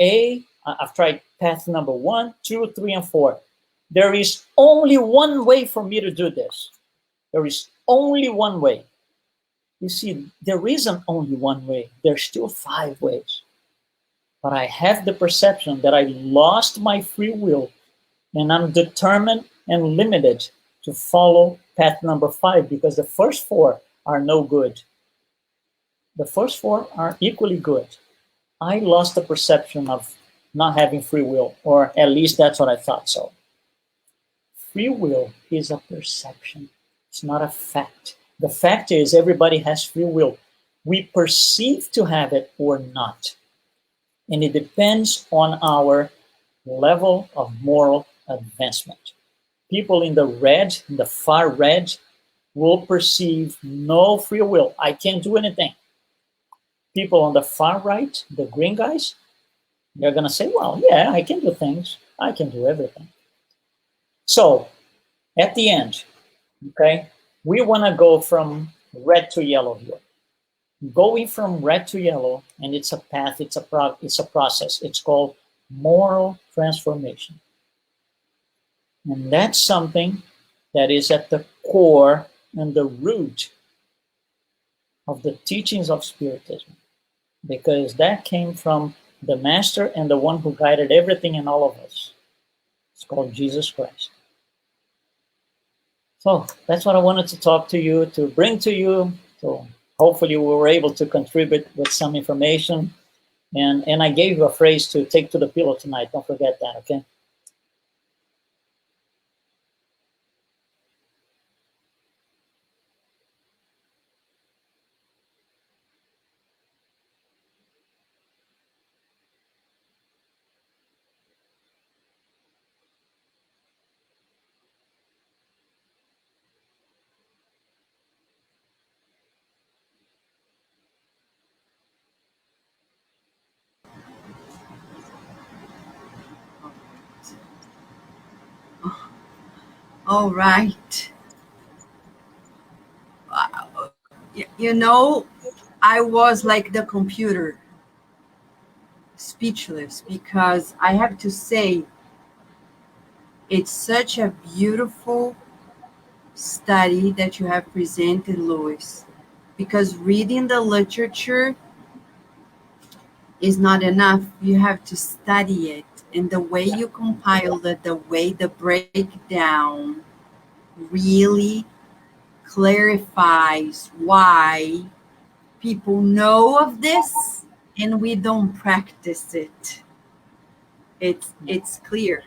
Speaker 4: I've tried path number 1, 2, 3, and 4. There is only one way for me to do this. There is only one way. You see, there isn't only one way. There's still 5 ways. But I have the perception that I lost my free will, and I'm determined and limited to follow path number 5 because the first 4 are no good. The first 4 are equally good. I lost the perception of not having free will, or at least that's what I thought so. Free will is a perception. It's not a fact. The fact is everybody has free will. We perceive to have it or not. And it depends on our level of moral advancement. People in the red, in the far red, will perceive no free will. I can't do anything. People on the far right, the green guys, they're going to say, well, yeah, I can do things. I can do everything. So at the end, okay, we want to go from red to yellow here. Going from red to yellow, and it's a path, it's a process. It's called moral transformation. And that's something that is at the core and the root of the teachings of Spiritism, because that came from the master and the one who guided everything in all of us. It's called Jesus Christ. So that's what I wanted to talk to you, to bring to you. So hopefully we were able to contribute with some information. And I gave you a phrase to take to the pillow tonight. Don't forget that, okay?
Speaker 2: All right. You know, I was like the computer, speechless, because I have to say, it's such a beautiful study that you have presented, Luis, because reading the literature is not enough. You have to study it. And the way you compiled it, the way the breakdown really clarifies why people know of this and we don't practice it. It's clear.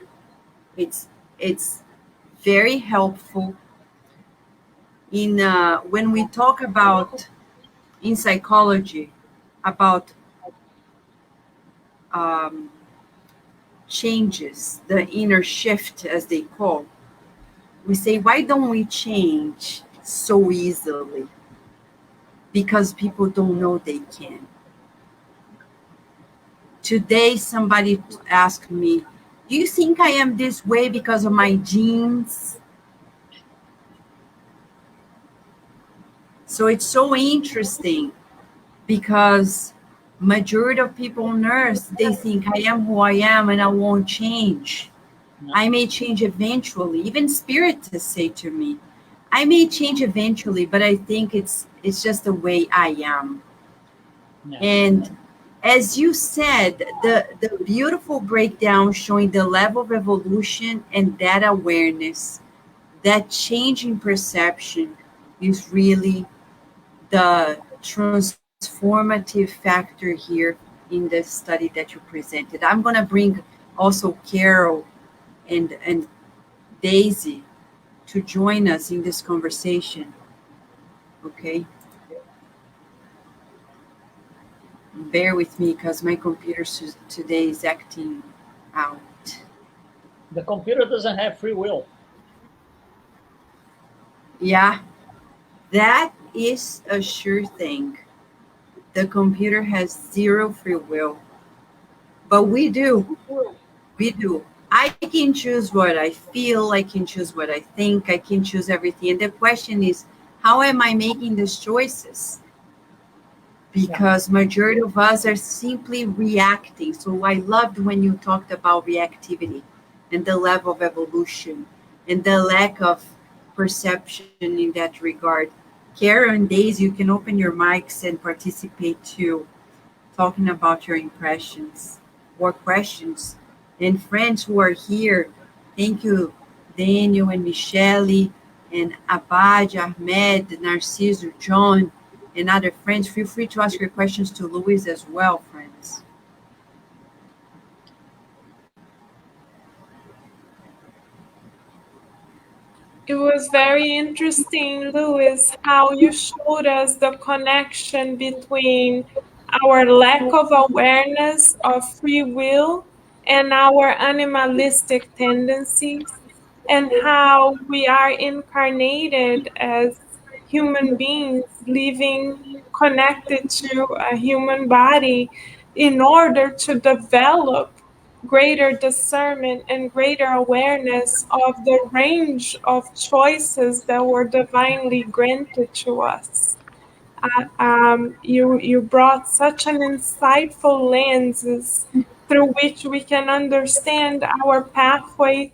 Speaker 2: It's very helpful in when we talk about in psychology about changes, the inner shift as they call. We say, why don't we change so easily? Because people don't know they can. Today, somebody asked me, do you think I am this way because of my genes? So it's so interesting because majority of people on earth, they think I am who I am and I won't change. I may change eventually. Even spiritists say to me, I may change eventually, but I think it's just the way I am.
Speaker 4: Yeah.
Speaker 2: And as you said, the beautiful breakdown showing the level of evolution and that awareness, that change in perception is really the transformative factor here in the study that you presented. I'm going to bring also Carol and Daisy to join us in this conversation. Okay? Bear with me because my computer today is acting out.
Speaker 4: The computer doesn't have free will.
Speaker 2: Yeah, that is a sure thing. The computer has zero free will. But we do. We do. I can choose what I feel. I can choose what I think. I can choose everything. And the question is, how am I making these choices? Because majority of us are simply reacting. So I loved when you talked about reactivity and the level of evolution and the lack of perception in that regard. Kara and Daisy, you can open your mics and participate too, talking about your impressions or questions. And friends who are here, thank you, Daniel and Michelle and Abad, Ahmed, Narciso, John, and other friends. Feel free to ask your questions to Luiz as well, friends.
Speaker 3: It was very interesting, Luiz, how you showed us the connection between our lack of awareness of free will and our animalistic tendencies, and how we are incarnated as human beings living connected to a human body in order to develop greater discernment and greater awareness of the range of choices that were divinely granted to us. You brought such an insightful lenses through which we can understand our pathway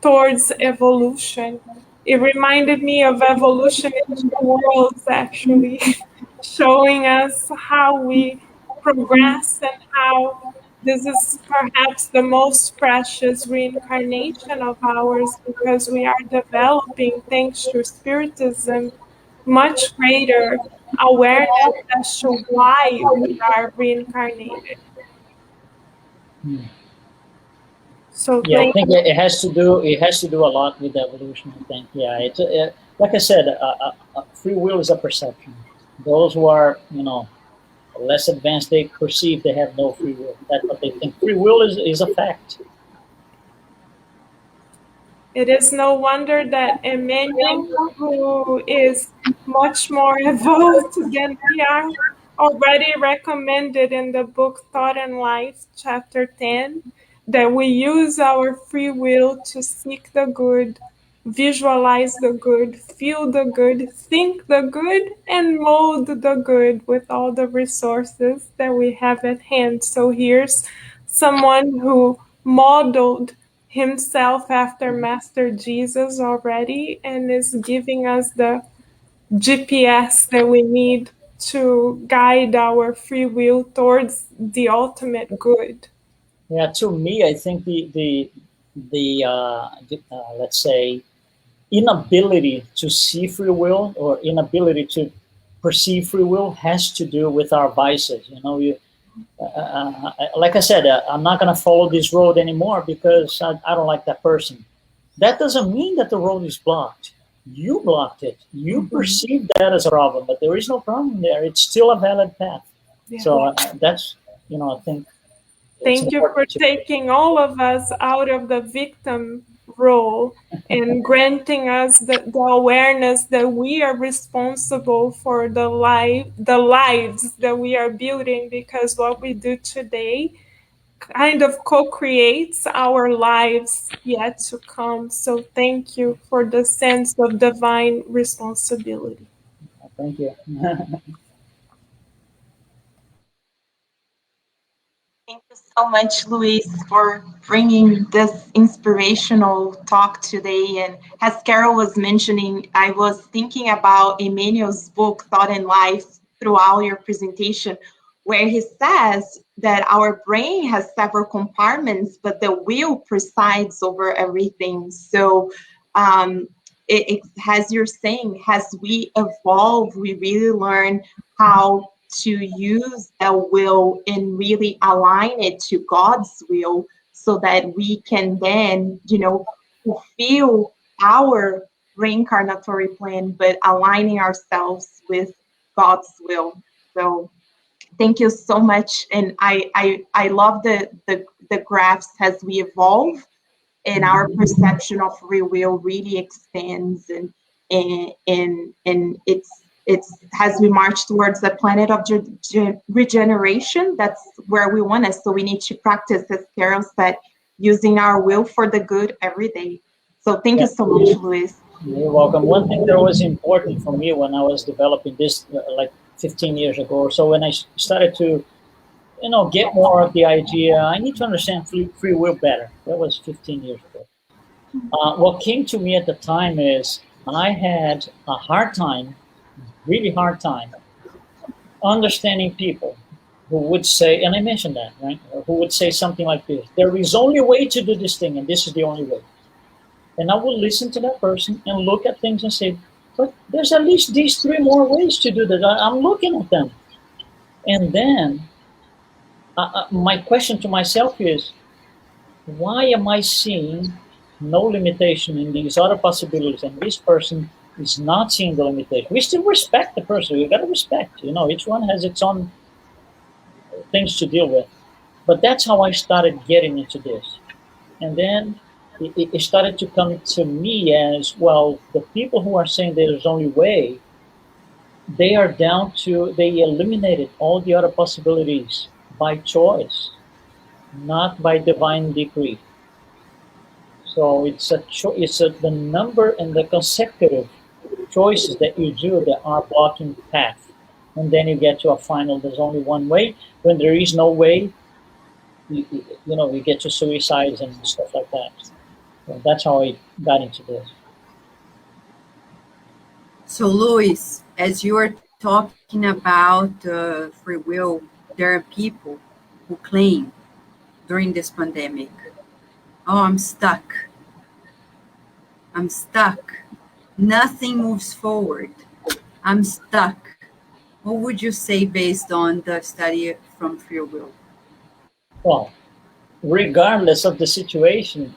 Speaker 3: towards evolution. It reminded me of evolution in two worlds, actually, showing us how we progress and how this is perhaps the most precious reincarnation of ours, because we are developing, thanks to Spiritism, much greater awareness as to why we are reincarnated. So
Speaker 4: Yeah, I think it has to do. It has to do a lot with evolution. I think. Yeah, like I said, free will is a perception. Those who are, less advanced, they perceive they have no free will. That's what they think. Free will is a fact.
Speaker 3: it is no wonder that Emmanuel, who is much more evolved than we are, already recommended in the book Thought and Life, chapter 10, that we use our free will to seek the good, visualize the good, feel the good, think the good, and mold the good with all the resources that we have at hand. So here's someone who modeled himself after Master Jesus already and is giving us the GPS that we need to guide our free will towards the ultimate good.
Speaker 4: Yeah, to me, I think let's say inability to see free will or inability to perceive free will has to do with our vices. Like I said, I'm not going to follow this road anymore because I don't like that person. That doesn't mean that the road is blocked. You blocked it. You perceive that as a problem, but there is no problem there. It's still a valid path.
Speaker 3: Yeah.
Speaker 4: So that's, I think.
Speaker 3: Thank you for taking all of us out of the victim role and granting us the awareness that we are responsible for the lives that we are building, because what we do today kind of co-creates our lives yet to come. So thank you for the sense of divine responsibility.
Speaker 4: Thank you.
Speaker 2: Thank you so much, Luis, for bringing this inspirational talk today. And as Carol was mentioning, I was thinking about Emmanuel's book, Thought and Life, throughout your presentation, where he says that our brain has several compartments, but the will presides over everything. So, as you're saying, as we evolve, we really learn how to use the will and really align it to God's will so that we can then, fulfill our reincarnatory plan, but aligning ourselves with God's will. So thank you so much. And I love the graphs as we evolve and our perception of free will really expands and it's as we march towards the planet of regeneration, that's where we want us. So we need to practice, as Carol said, using our will for the good every day. So thank you so much, Luis.
Speaker 4: You're welcome. One thing that was important for me when I was developing this, like 15 years ago or so, when I started to, get more of the idea, I need to understand free will better. That was 15 years ago. What came to me at the time is I had a hard time, really hard time, understanding people who would say, and I mentioned that, right? Who would say something like this: there is only a way to do this thing, and this is the only way. And I would listen to that person and look at things and say, but there's at least these 3 more ways to do that. I'm looking at them. And then my question to myself is, why am I seeing no limitation in these other possibilities, and this person is not seeing the limitation? We still respect the person. We got to respect. Each one has its own things to deal with. But that's how I started getting into this. And then it started to come to me as, well, the people who are saying there's only way, they are down to, they eliminated all the other possibilities by choice, not by divine decree. So it's the number and the consecutive choices that you do that are blocking the path. And then you get to a final, there's only one way. When there is no way, you get to suicides and stuff like that. So that's how I got into this.
Speaker 2: So, Luis, as you are talking about free will, there are people who claim during this pandemic, oh, I'm stuck. Nothing moves forward. I'm stuck. What would you say based on the study from free will?
Speaker 4: Well, regardless of the situation,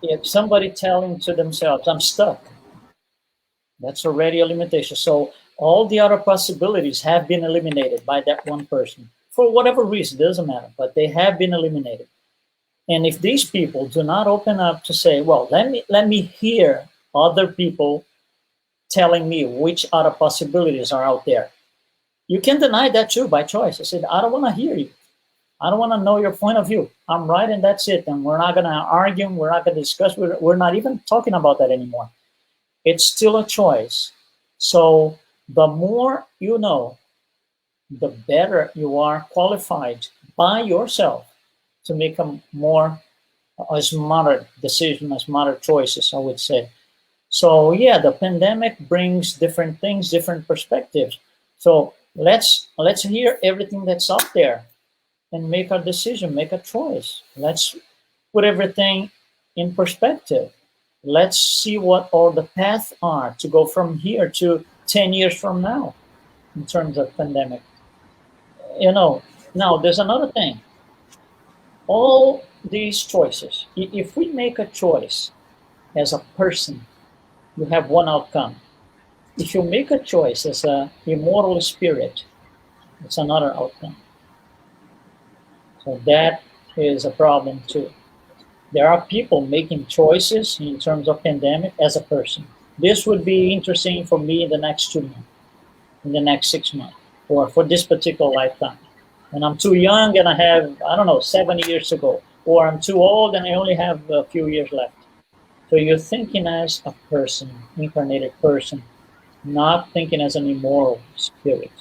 Speaker 4: if somebody telling to themselves, I'm stuck, that's already a limitation. So all the other possibilities have been eliminated by that one person. For whatever reason, doesn't matter, but they have been eliminated. And if these people do not open up to say, well, let me hear other people telling me which other possibilities are out there. You can deny that too by choice. I said, I don't want to hear you. I don't want to know your point of view. I'm right and that's it. And we're not going to argue. We're not going to discuss. We're not even talking about that anymore. It's still a choice. So the more you know, the better you are qualified by yourself to make a smarter decision, smarter choices, I would say. So yeah, the pandemic brings different things, different perspectives. So let's hear everything that's out there and make a decision, make a choice. Let's put everything in perspective. Let's see what all the paths are to go from here to 10 years from now in terms of pandemic. Now there's another thing. All these choices, if we make a choice as a person, you have one outcome. If you make a choice as an immortal spirit, it's another outcome. So that is a problem too. There are people making choices in terms of pandemic as a person. This would be interesting for me in the next 2 months, in the next 6 months, or for this particular lifetime. and I'm too young and I have, I don't know, 70 years to go, or I'm too old and I only have a few years left. So you're thinking as a person, incarnated person, not thinking as an immoral spirit.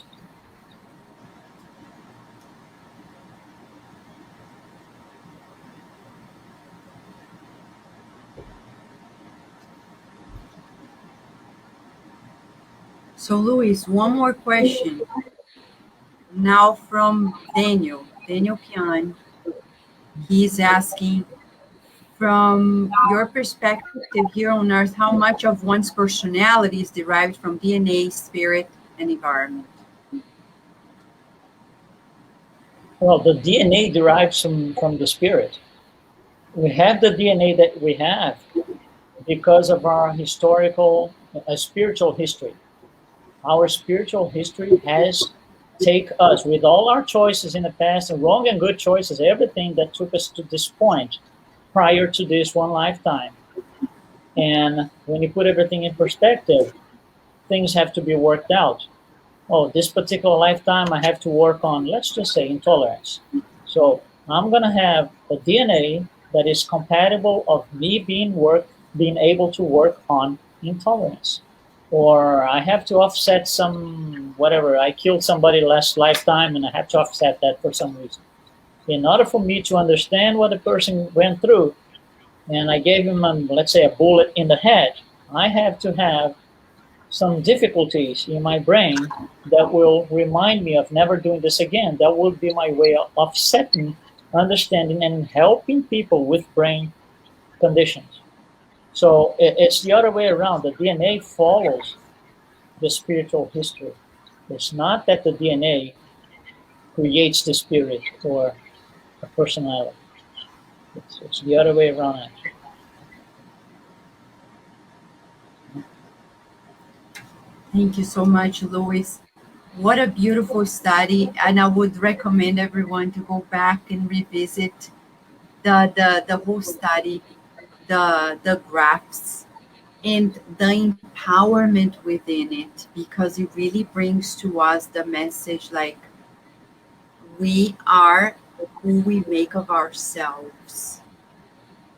Speaker 2: So, Luis, one more question. Now from Daniel Pian. He's asking, from your perspective here on Earth, how much of one's personality is derived from DNA, spirit, and environment?
Speaker 4: Well, the DNA derives from the spirit. We have the DNA that we have because of our historical, spiritual history. Our spiritual history has take us with all our choices in the past, and wrong and good choices, everything that took us to this point prior to this one lifetime. And when you put everything in perspective, things have to be worked out. Oh, this particular lifetime, I have to work on, let's just say, intolerance. So I'm going to have a DNA that is compatible of me being able to work on intolerance. Or I have to offset some, whatever, I killed somebody last lifetime and I have to offset that for some reason. In order for me to understand what a person went through, and I gave him, let's say, a bullet in the head, I have to have some difficulties in my brain that will remind me of never doing this again. That will be my way of offsetting, understanding, and helping people with brain conditions. So it's the other way around. The DNA follows the spiritual history. It's not that the DNA creates the spirit or a personality. It's the other way around, actually.
Speaker 2: Thank you so much, Luis. What a beautiful study, and I would recommend everyone to go back and revisit the whole study, the graphs, and the empowerment within it, because it really brings to us the message like we are who we make of ourselves,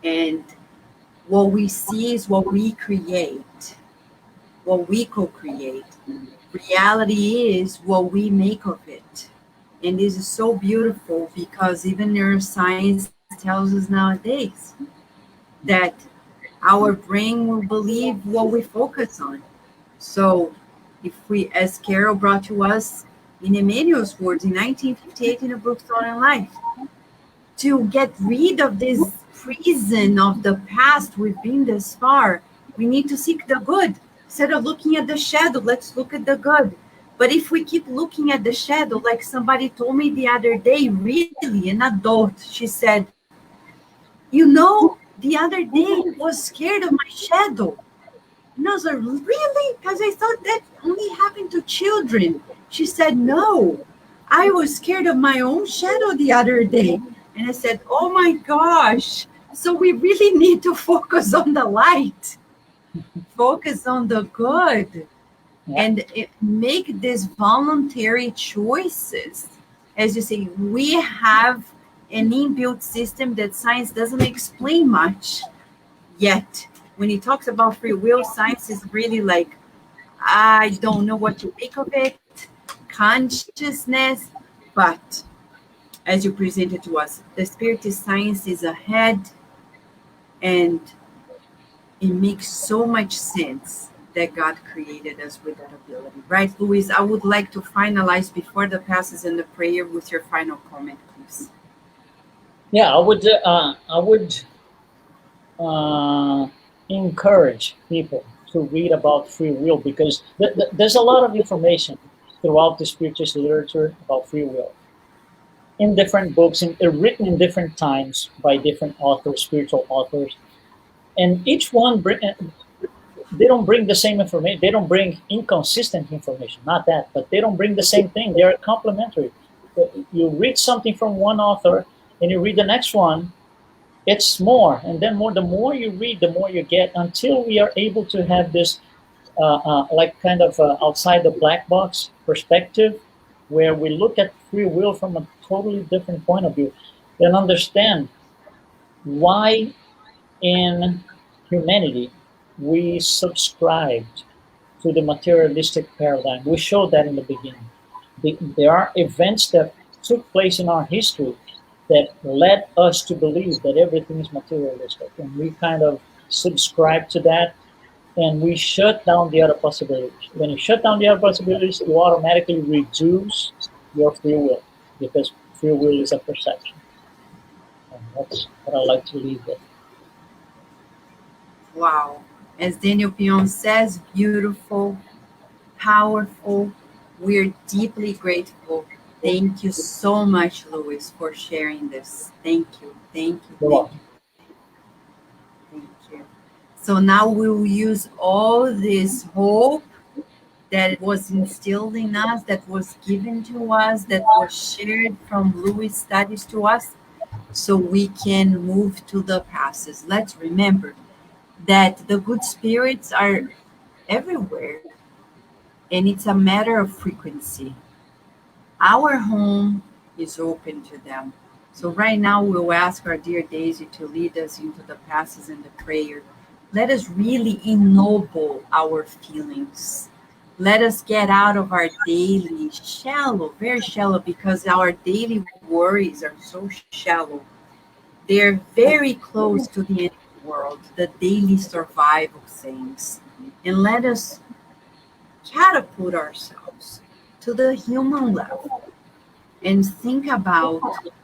Speaker 2: and what we see is what we create, what we co-create. Reality is what we make of it. And this is so beautiful because even neuroscience tells us nowadays that our brain will believe what we focus on. So if we, as Carol brought to us in Emmanuel's words in 1958 in the book Thought and Life, to get rid of this prison of the past, we've been this far, we need to seek the good. Instead of looking at the shadow, let's look at the good. But if we keep looking at the shadow, like somebody told me the other day, really, an adult, she said, you know, the other day I was scared of my shadow. And I was like, really? Because I thought that only happened to children. She said, no, I was scared of my own shadow the other day. And I said, oh my gosh. So we really need to focus on the light. Focus on the good, and make these voluntary choices. As you say, we have an inbuilt system that science doesn't explain much yet. When he talks about free will, science is really like, I don't know what to make of it, consciousness. But as you presented to us, the spirit science is ahead, and it makes so much sense that God created us with that ability. Right, Luis? I would like to finalize before the passes and the prayer with your final comment, please.
Speaker 4: Yeah, I would encourage people to read about free will, because there's a lot of information throughout the spiritual literature about free will in different books, written in different times by different authors, spiritual authors. And each one, they don't bring the same information. They don't bring inconsistent information, not that, but they don't bring the same thing. They are complementary. You read something from one author and you read the next one, it's more. And then more. The more you read, the more you get, until we are able to have this like kind of outside the black box perspective, where we look at free will from a totally different point of view and understand why in humanity we subscribed to the materialistic paradigm. We showed that in the beginning. There are events that took place in our history that led us to believe that everything is materialistic, and we kind of subscribe to that, and we shut down the other possibilities. When you shut down the other possibilities, you automatically reduce your free will, because free will is a perception. And that's what I like to leave with.
Speaker 2: Wow. As Daniel Pion says, beautiful, powerful. We're deeply grateful. Thank you so much, Luis, for sharing this. Thank you, thank you,
Speaker 4: You're
Speaker 2: thank
Speaker 4: welcome.
Speaker 2: you, thank you. So now we'll use all this hope that was instilled in us, that was given to us, that was shared from Luis' studies to us, so we can move to the passes. Let's remember that the good spirits are everywhere, and it's a matter of frequency. Our home is open to them. So right now we'll ask our dear Daisy to lead us into the passes and the prayer. Let us really ennoble our feelings. Let us get out of our daily shallow, very shallow, because our daily worries are so shallow. They're very close to the end of the world, the daily survival things. And let us catapult ourselves to the human level and think about,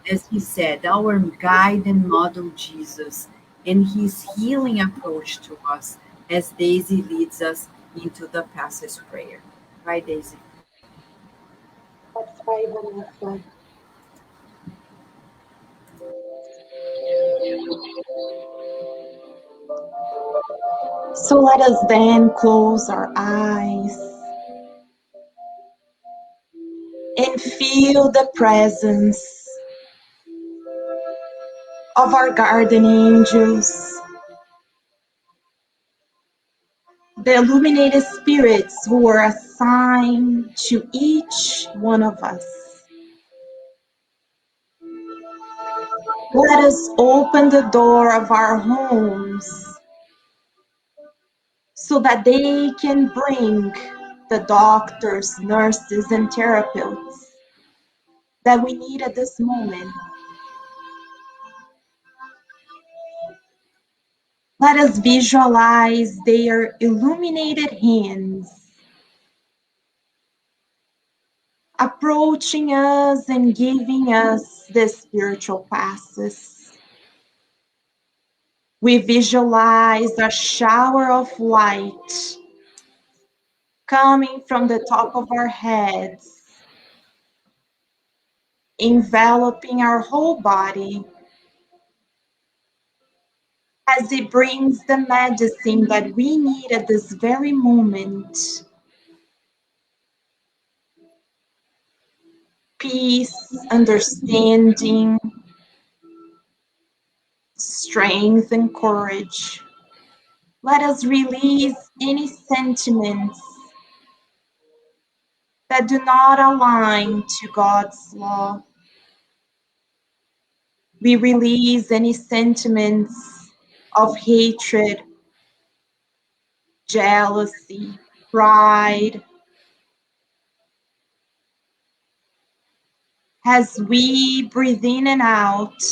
Speaker 2: as he said, our guide and model Jesus and his healing approach to us as Daisy leads us into the passage prayer. Right, Daisy?
Speaker 3: Let's pray, Vanessa. So let us then close our eyes and feel the presence of our guardian angels, the illuminated spirits who are assigned to each one of us. Let us open the door of our homes so that they can bring the doctors, nurses, and therapists that we need at this moment. Let us visualize their illuminated hands approaching us and giving us the spiritual passes. We visualize a shower of light coming from the top of our heads, enveloping our whole body as it brings the medicine that we need at this very moment. Peace, understanding, strength, and courage. Let us release any sentiments that do not align to God's law. We release any sentiments of hatred, jealousy, pride. As we breathe in and out,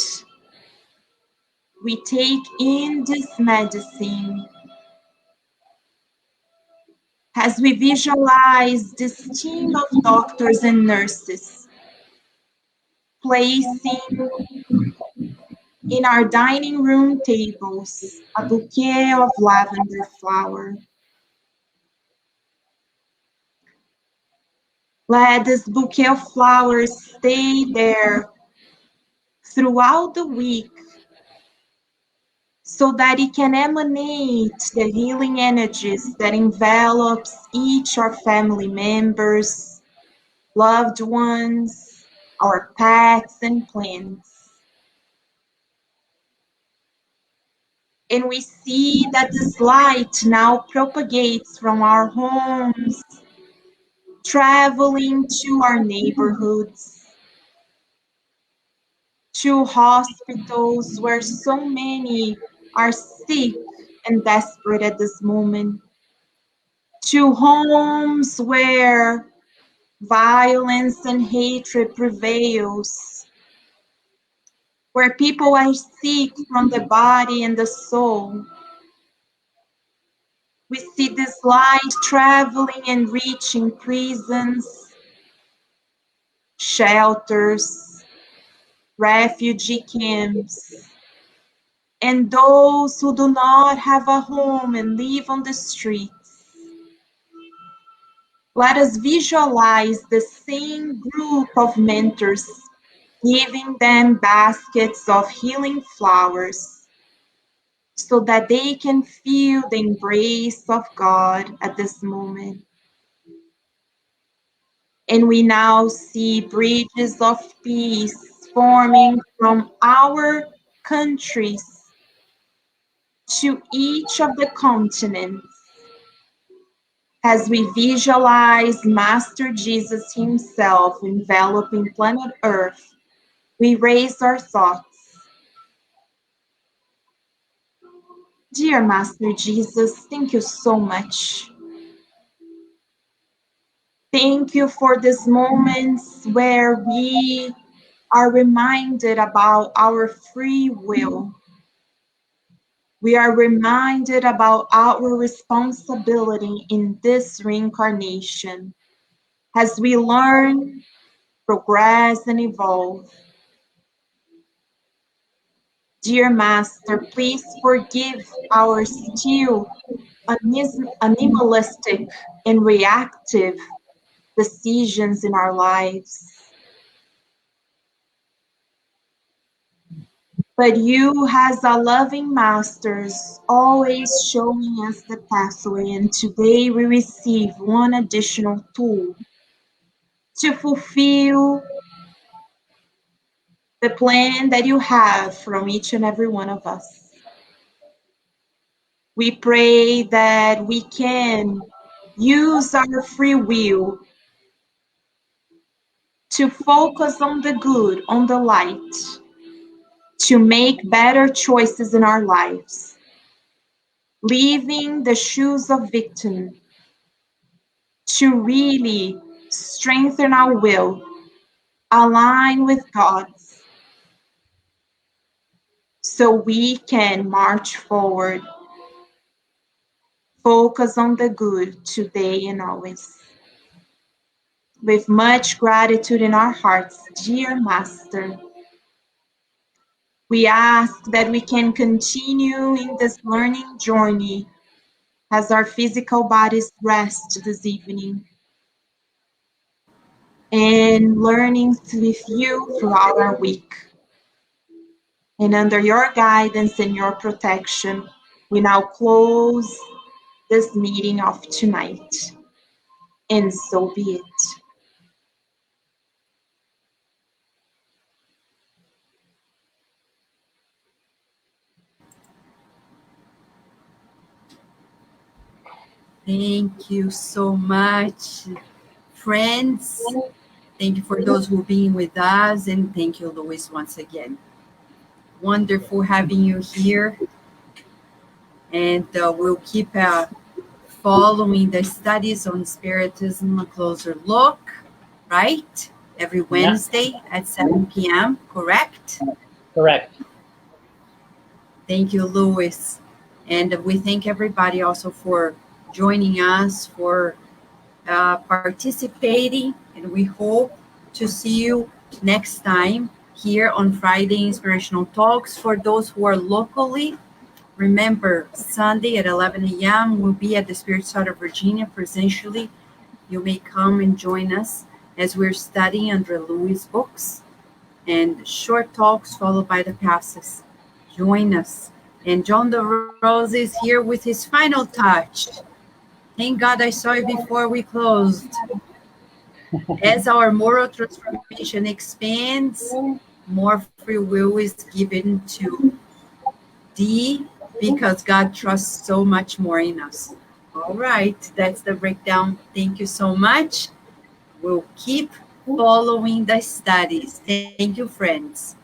Speaker 3: we take in this medicine. As we visualize this team of doctors and nurses placing in our dining room tables a bouquet of lavender flower. Let this bouquet of flowers stay there throughout the week so that it can emanate the healing energies that envelops each our family members, loved ones, our pets and plants. And we see that this light now propagates from our homes, traveling to our neighborhoods,
Speaker 5: to hospitals where so many are sick and desperate at this moment, to homes where violence and hatred prevails, where people are sick from the body and the soul. We see this light traveling and reaching prisons, shelters, refugee camps, and those who do not have a home and live on the streets. Let us visualize the same group of mentors giving them baskets of healing flowers so that they can feel the embrace of God at this moment. And we now see bridges of peace forming from our countries to each of the continents as we visualize Master Jesus himself enveloping planet Earth. We raise our thoughts. Dear Master Jesus, thank you so much. Thank you for these moments where we are reminded about our free will. We are reminded about our responsibility in this reincarnation as we learn, progress, and evolve. Dear Master, please forgive our still animalistic and reactive decisions in our lives. But you, as a loving masters, always showing us the pathway, and today we receive one additional tool to fulfill the plan that you have from each and every one of us. We pray that we can use our free will to focus on the good, on the light, to make better choices in our lives, leaving the shoes of victim to really strengthen our will, align with God's, so we can march forward, focus on the good today and always. With much gratitude in our hearts, dear Master, we ask that we can continue in this learning journey as our physical bodies rest this evening, and learning with you throughout our week. And under your guidance and your protection, we now close this meeting of tonight. And so be it.
Speaker 2: Thank you so much, friends. Thank you for those who been with us, and thank you, Luiz, once again. Wonderful having you here, and we'll keep following the studies on Spiritism a closer look, right? Every Wednesday at 7 p.m., correct?
Speaker 4: Correct.
Speaker 2: Thank you, Luiz. And we thank everybody also for joining us, for participating, and we hope to see you next time here on Friday Inspirational Talks. For those who are locally, remember, Sunday at 11 a.m. we'll be at the Spirit Side of Virginia presentially. You may come and join us as we're studying under Luiz books, and short talks followed by the passes. Join us. And John the Rose is here with his final touch. Thank God I saw you before we closed. As our moral transformation expands, more free will is given to D, because God trusts so much more in us. All right, that's the breakdown. Thank you so much. We'll keep following the studies. Thank you, friends.